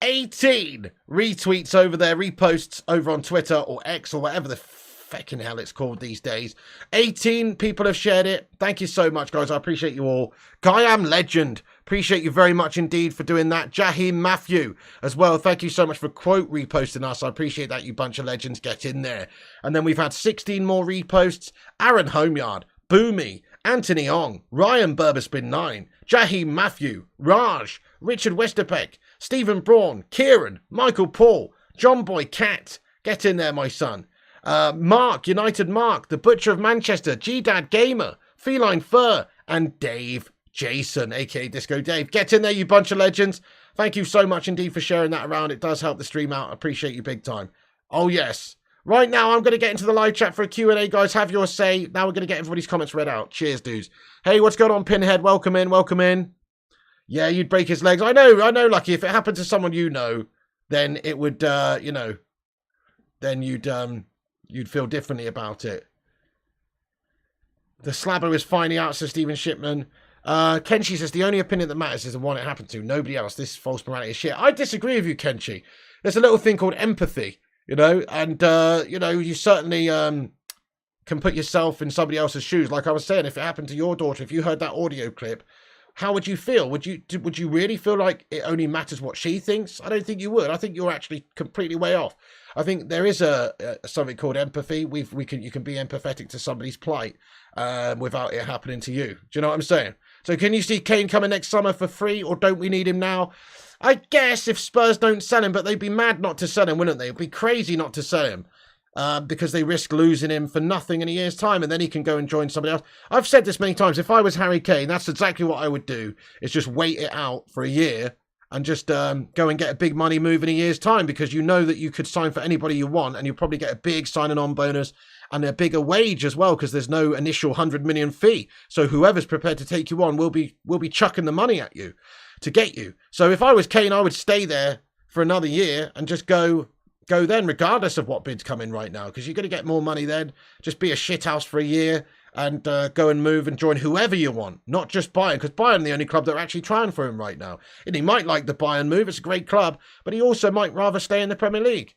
Speaker 1: 18 retweets over there, reposts over on Twitter or X or whatever the feckin' hell it's called these days. 18 people have shared it. Thank you so much, guys. I appreciate you all. Guyam Legend, appreciate you very much indeed for doing that. Jahim Matthew as well. Thank you so much for quote reposting us. I appreciate that, you bunch of legends. Get in there. And then we've had 16 more reposts. Aaron Homeyard, Boomy, Anthony Ong, Ryan Burberspin 9, Jahim Matthew, Raj, Richard Westerbeck, Stephen Braun, Kieran, Michael Paul, John Boy Cat. Get in there, my son. Mark, United Mark, The Butcher of Manchester, G-Dad Gamer, Feline Fur, and Dave Jason, aka Disco Dave. Get in there, you bunch of legends. Thank you so much indeed for sharing that around. It does help the stream out. I appreciate you big time. Oh, yes. Right now, I'm going to get into the live chat for a Q&A, guys. Have your say. Now we're going to get everybody's comments read out. Cheers, dudes. Hey, what's going on, Pinhead? Welcome in, welcome in. Yeah, you'd break his legs. I know, Lucky. If it happened to someone you know, then it would, then you'd feel differently about it. The slabber is finding out, says Stephen Shipman. Kenshi says the only opinion that matters is the one it happened to. Nobody else. This false morality is shit. I disagree with you, Kenshi. There's a little thing called empathy. you know, and, you know, you certainly can put yourself in somebody else's shoes. Like I was saying, if it happened to your daughter, if you heard that audio clip, how would you feel? Would you really feel like it only matters what she thinks? I don't think you would. I think you're actually completely way off. I think there is something called empathy. You can be empathetic to somebody's plight without it happening to you. Do you know what I'm saying? So can you see Kane coming next summer for free, or don't we need him now? I guess if Spurs don't sell him, but they'd be mad not to sell him, wouldn't they? It'd be crazy not to sell him. Because they risk losing him for nothing in a year's time, and then he can go and join somebody else. I've said this many times. If I was Harry Kane, that's exactly what I would do, is just wait it out for a year and just go and get a big money move in a year's time, because you know that you could sign for anybody you want, and you'll probably get a big signing on bonus and a bigger wage as well, because there's no initial 100 million fee. So whoever's prepared to take you on will be chucking the money at you to get you. So if I was Kane, I would stay there for another year and just go then, regardless of what bids come in right now, because you're going to get more money then. Just be a shithouse for a year and go and move and join whoever you want, not just Bayern, because Bayern are the only club that are actually trying for him right now. And he might like the Bayern move, it's a great club, but he also might rather stay in the Premier League.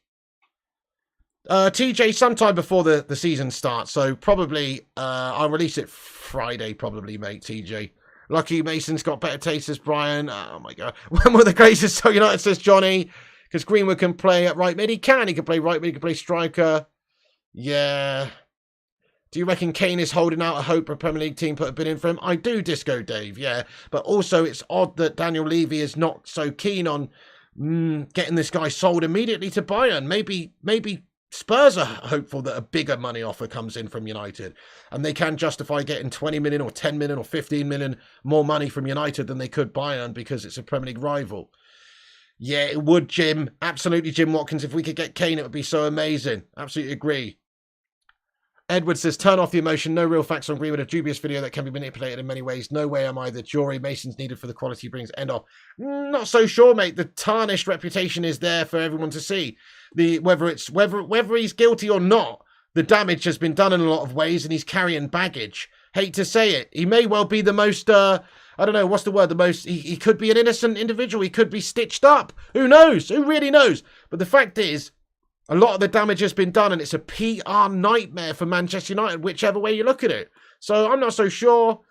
Speaker 1: TJ, sometime before the season starts, so probably I'll release it Friday, probably, mate, TJ. Lucky Mason's got better taste as Brian. Oh my God. When were the greatest so United, says Johnny? Because Greenwood can play at right mid. He can play right mid. He can play striker. Yeah. Do you reckon Kane is holding out a hope for a Premier League team put a bid in for him? I do, Disco Dave, yeah. But also it's odd that Daniel Levy is not so keen on getting this guy sold immediately to Bayern. Maybe Spurs are hopeful that a bigger money offer comes in from United, and they can justify getting 20 million or 10 million or 15 million more money from United than they could Bayern, because it's a Premier League rival. Yeah, it would, Jim. Absolutely, Jim Watkins. If we could get Kane, it would be so amazing. Absolutely agree. Edward says, turn off the emotion. No real facts on Greenwood. A dubious video that can be manipulated in many ways. No way am I the jury. Mason's needed for the quality he brings. End off. Not so sure, mate. The tarnished reputation is there for everyone to see. Whether he's guilty or not, the damage has been done in a lot of ways, and he's carrying baggage. Hate to say it. He may well be the most... I don't know, what's the word? He could be an innocent individual. He could be stitched up. Who knows? Who really knows? But the fact is, a lot of the damage has been done, and it's a PR nightmare for Manchester United, whichever way you look at it. So I'm not so sure.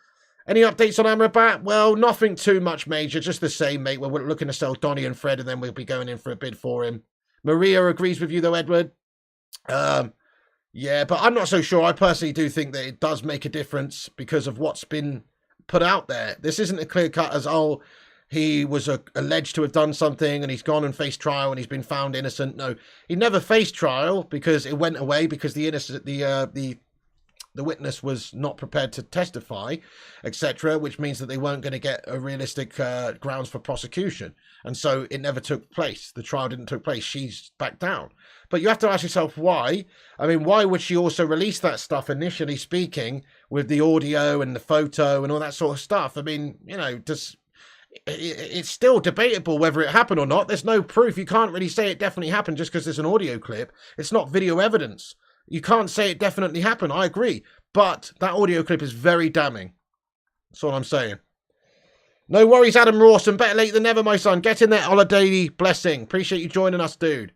Speaker 1: Any updates on Amrabat? Well, nothing too much major. Just the same, mate. We're looking to sell Donny and Fred, and then we'll be going in for a bid for him. Maria agrees with you, though, Edward. Yeah, but I'm not so sure. I personally do think that it does make a difference because of what's been put out there. This isn't a clear cut as, oh, he was alleged to have done something and he's gone and faced trial and he's been found innocent. No, he never faced trial because it went away because the witness was not prepared to testify, etc., which means that they weren't going to get a realistic grounds for prosecution. And so it never took place. The trial didn't take place. She's backed down. But you have to ask yourself why. I mean, why would she also release that stuff, initially speaking, with the audio and the photo and all that sort of stuff? I mean, you know, it's still debatable whether it happened or not. There's no proof. You can't really say it definitely happened just because there's an audio clip. It's not video evidence. You can't say it definitely happened. I agree. But that audio clip is very damning. That's all I'm saying. No worries, Adam Rawson. Better late than never, my son. Get in there, holiday blessing. Appreciate you joining us, dude.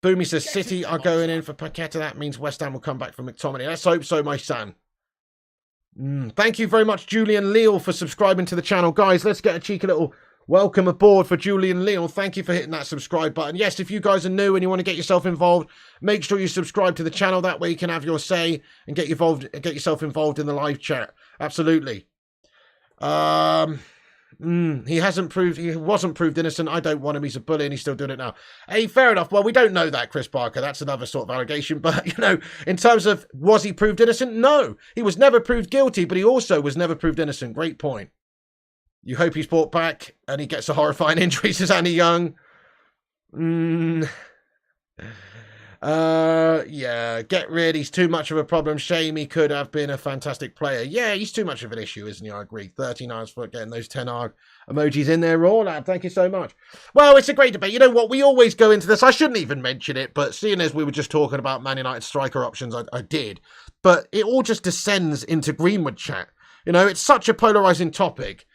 Speaker 1: Boomy says City are going in for Paqueta. That means West Ham will come back from McTominay. Let's hope so, my son. Thank you very much, Julian Leal, for subscribing to the channel. Guys, let's get a cheeky little welcome aboard for Julian Leal. Thank you for hitting that subscribe button. Yes, if you guys are new and you want to get yourself involved, make sure you subscribe to the channel. That way you can have your say and get yourself involved in the live chat. Absolutely. He wasn't proved innocent. I don't want him. He's a bully and he's still doing it now. Hey, fair enough. Well, we don't know that, Chris Barker. That's another sort of allegation. But, you know, in terms of was he proved innocent? No. He was never proved guilty, but he also was never proved innocent. Great point. You hope he's brought back and he gets a horrifying injury, says Annie Young. Yeah, get rid. He's too much of a problem. Shame, he could have been a fantastic player. Yeah, he's too much of an issue, isn't he? I agree. 13 hours for getting those 10 hour emojis in there. Raw, lad. Thank you so much. Well, it's a great debate. You know what? We always go into this. I shouldn't even mention it, but seeing as we were just talking about Man United striker options, I did. But it all just descends into Greenwood chat. You know, it's such a polarizing topic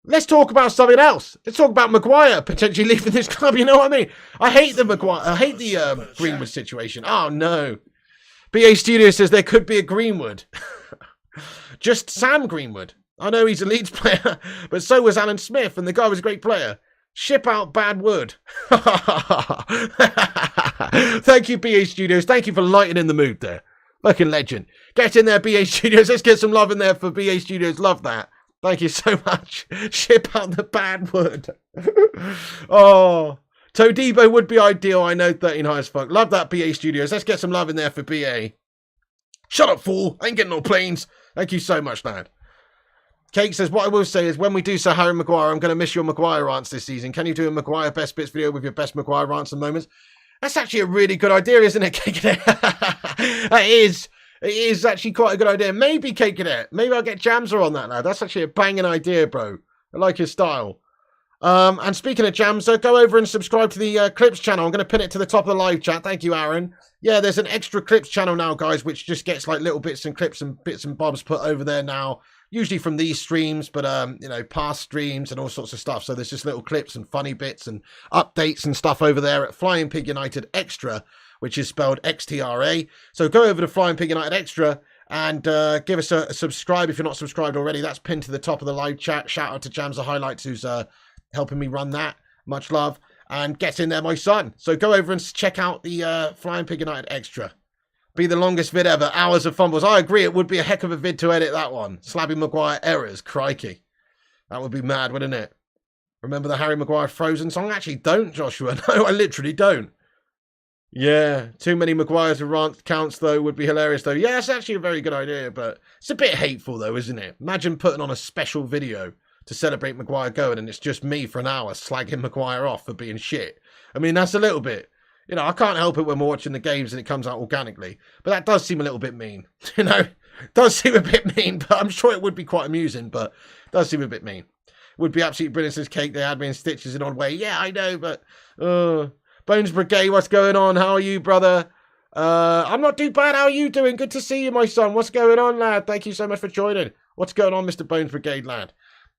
Speaker 1: Let's talk about something else. Let's talk about Maguire potentially leaving this club. You know what I mean? I hate the Greenwood situation. Oh, no. BA Studio says there could be a Greenwood. Just Sam Greenwood. I know he's a Leeds player, but so was Alan Smith, and the guy was a great player. Ship out bad wood. Thank you, BA Studios. Thank you for lightening the mood there. Fucking legend. Get in there, BA Studios. Let's get some love in there for BA Studios. Love that. Thank you so much. Ship out the bad wood. Oh, Todibo would be ideal. I know, 13 high as fuck. Love that, BA Studios. Let's get some love in there for BA. Shut up, fool. I ain't getting no planes. Thank you so much, lad. Cake says, what I will say is when we do Sir Harry Maguire, I'm going to miss your Maguire rants this season. Can you do a Maguire best bits video with your best Maguire rants and moments? That's actually a really good idea, isn't it, Cake Cadet? It is actually quite a good idea. Maybe, Cake Cadet. Maybe I'll get Jamza on that, lad. That's actually a banging idea, bro. I like his style. And speaking of Jamza, go over and subscribe to the Clips channel. I'm going to pin it to the top of the live chat. Thank you, Aaron. Yeah, there's an extra Clips channel now, guys, which just gets like little bits and clips and bits and bobs put over there now. Usually from these streams, but, you know, past streams and all sorts of stuff. So there's just little clips and funny bits and updates and stuff over there at Flying Pig United Extra, which is spelled XTRA. So go over to Flying Pig United Extra and give us a subscribe if you're not subscribed already. That's pinned to the top of the live chat. Shout out to Jamza Highlights, who's helping me run that. Much love. And get in there, my son. So go over and check out the Flying Pig United Extra. Be the longest vid ever. Hours of fumbles. I agree. It would be a heck of a vid to edit that one. Slabby Maguire errors. Crikey. That would be mad, wouldn't it? Remember the Harry Maguire Frozen song? Actually, don't, Joshua. No, I literally don't. Yeah. Too many Maguires with rant counts, though, would be hilarious, though. Yeah, it's actually a very good idea, but it's a bit hateful, though, isn't it? Imagine putting on a special video to celebrate Maguire going, and it's just me for an hour slagging Maguire off for being shit. I mean, that's a little bit... You know, I can't help it when we're watching the games and it comes out organically. But that does seem a little bit mean. You know, it does seem a bit mean, but I'm sure it would be quite amusing, but it does seem a bit mean. Would be absolutely brilliant as Cake. They had me in stitches in an odd way. Yeah, I know, but... Bones Brigade, what's going on? How are you, brother? I'm not too bad. How are you doing? Good to see you, my son. What's going on, lad? Thank you so much for joining. What's going on, Mr. Bones Brigade, lad?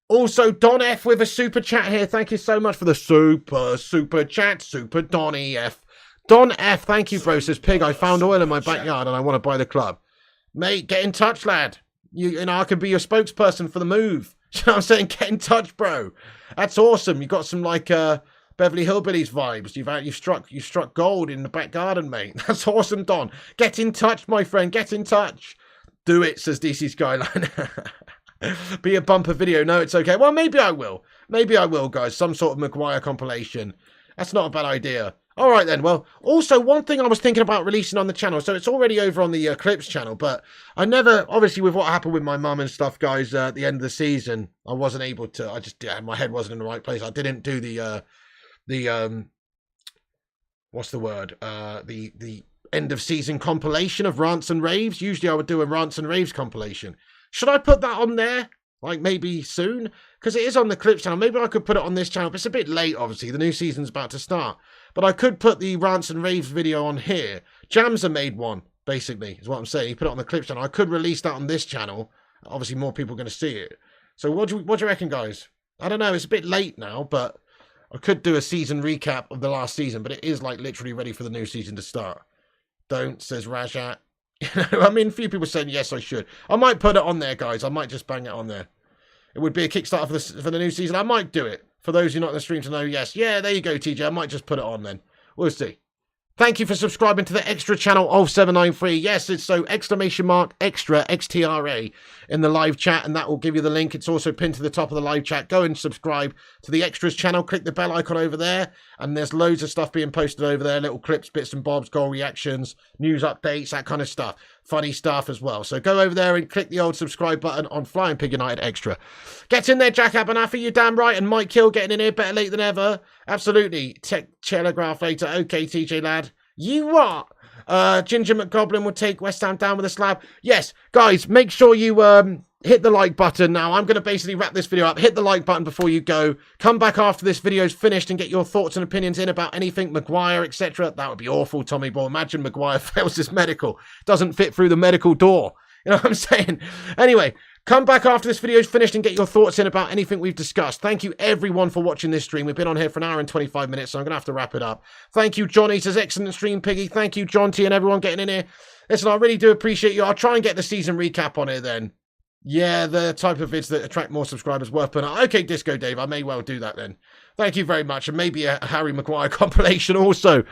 Speaker 1: Also, Don F with a super chat here. Thank you so much for the super chat. Super Donny F. Don F, thank you, bro. Says Pig, I found oil in my backyard and I want to buy the club. Mate, get in touch, lad. You know, I can be your spokesperson for the move. You know what I'm saying? Get in touch, bro. That's awesome. You got some like Beverly Hillbillies vibes. You've struck gold in the back garden, mate. That's awesome, Don. Get in touch, my friend. Get in touch. Do it, says DC Skyline. Be a bumper video. No, it's okay. Well, maybe I will. Maybe I will, guys. Some sort of Maguire compilation. That's not a bad idea. All right, then. Well, also, one thing I was thinking about releasing on the channel. So it's already over on the Clips channel, but I never, obviously, with what happened with my mum and stuff, guys, at the end of the season, I wasn't able to, my head wasn't in the right place. I didn't do the what's the word? The end of season compilation of rants and raves. Usually I would do a rants and raves compilation. Should I put that on there? Like maybe soon? Because it is on the Clips channel. Maybe I could put it on this channel. But it's a bit late, obviously. The new season's about to start. But I could put the rants and raves video on here. Jamza made one, basically, is what I'm saying. He put it on the Clips channel. I could release that on this channel. Obviously, more people are going to see it. So what do you reckon, guys? I don't know. It's a bit late now, but I could do a season recap of the last season. But it is like literally ready for the new season to start. Don't, says Rajat. You know, I mean, a few people saying yes, I should. I might put it on there, guys. I might just bang it on there. It would be a Kickstarter for the new season. I might do it. For those who are not in the stream to know, yes. Yeah, there you go, TJ. I might just put it on then. We'll see. Thank you for subscribing to the extra channel of 793. Yes, it's so !extra XTRA in the live chat, and that will give you the link. It's also pinned to the top of the live chat. Go and subscribe to the extras channel. Click the bell icon over there, and there's loads of stuff being posted over there. Little clips, bits and bobs, goal reactions, news updates, that kind of stuff. Funny stuff as well. So go over there and click the old subscribe button on Flying Pig United Extra. Get in there, Jack Abernathy, you're damn right. And Mike Hill getting in here, better late than ever. Absolutely. Telegraph later. Okay, TJ lad. You what? Ginger McGoblin will take West Ham down with a slab. Yes, guys, make sure you hit the like button now. I'm going to basically wrap this video up. Hit the like button before you go. Come back after this video's finished and get your thoughts and opinions in about anything Maguire, etc. That would be awful, Tommy Boy. Imagine Maguire fails his medical. Doesn't fit through the medical door. You know what I'm saying? Anyway, come back after this video is finished and get your thoughts in about anything we've discussed. Thank you, everyone, for watching this stream. We've been on here for an hour and 25 minutes, so I'm going to have to wrap it up. Thank you, Johnny. Says, excellent stream, Piggy. Thank you, John T, and everyone getting in here. Listen, I really do appreciate you. I'll try and get the season recap on here then. Yeah, the type of vids that attract more subscribers worth putting out. Okay, Disco Dave, I may well do that then. Thank you very much. And maybe a Harry Maguire compilation also.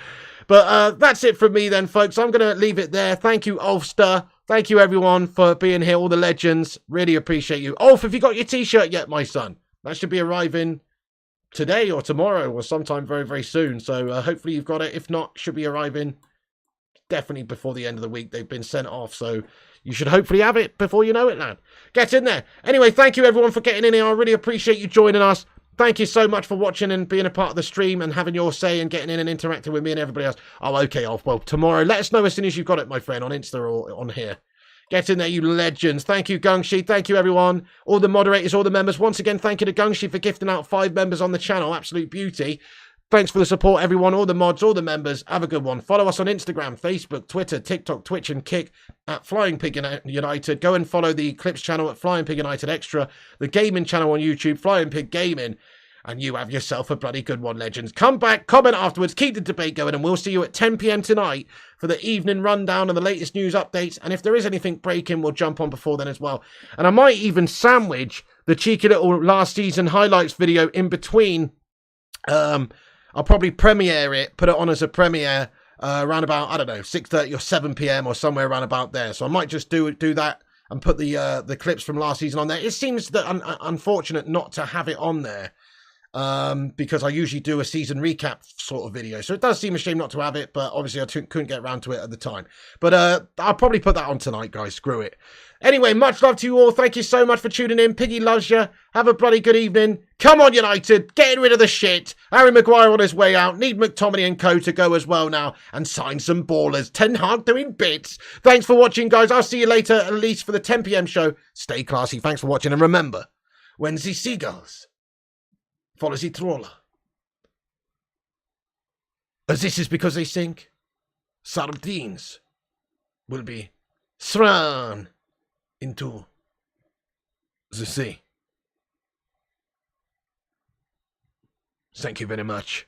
Speaker 1: But that's it from me then, folks. I'm going to leave it there. Thank you, Ulster. Thank you, everyone, for being here. All the legends. Really appreciate you. Ulf, have you got your T-shirt yet, my son? That should be arriving today or tomorrow or sometime very, very soon. So hopefully you've got it. If not, it should be arriving definitely before the end of the week. They've been sent off, so you should hopefully have it before you know it, lad. Get in there. Anyway, thank you, everyone, for getting in here. I really appreciate you joining us. Thank you so much for watching and being a part of the stream and having your say and getting in and interacting with me and everybody else. Oh, okay, Ulf. Well, tomorrow, let us know as soon as you've got it, my friend, on Insta or on here. Get in there, you legends. Thank you, Gungshi. Thank you, everyone. All the moderators, all the members. Once again, thank you to Gungshi for gifting out 5 members on the channel. Absolute beauty. Thanks for the support, everyone. All the mods, all the members. Have a good one. Follow us on Instagram, Facebook, Twitter, TikTok, Twitch, and Kick at Flying Pig United. Go and follow the Clips channel at Flying Pig United Extra. The gaming channel on YouTube, Flying Pig Gaming. And you have yourself a bloody good one, legends. Come back, comment afterwards, keep the debate going, and we'll see you at 10 PM tonight for the evening rundown and the latest news updates. And if there is anything breaking, we'll jump on before then as well. And I might even sandwich the cheeky little last season highlights video in between. I'll probably premiere it, put it on as a premiere around about, I don't know, 6:30 or 7 PM or somewhere around about there. So I might just do that and put the clips from last season on there. It seems that unfortunate not to have it on there. Because I usually do a season recap sort of video. So it does seem a shame not to have it, but obviously I couldn't get around to it at the time. But I'll probably put that on tonight, guys. Screw it. Anyway, much love to you all. Thank you so much for tuning in. Piggy loves you. Have a bloody good evening. Come on, United. Getting rid of the shit. Harry Maguire on his way out. Need McTominay and co to go as well now and sign some ballers. Ten Hag doing bits. Thanks for watching, guys. I'll see you later, at least for the 10 PM show. Stay classy. Thanks for watching. And remember, when the seagulls follows the trawler, as this is because they think sardines will be thrown into the sea. Thank you very much.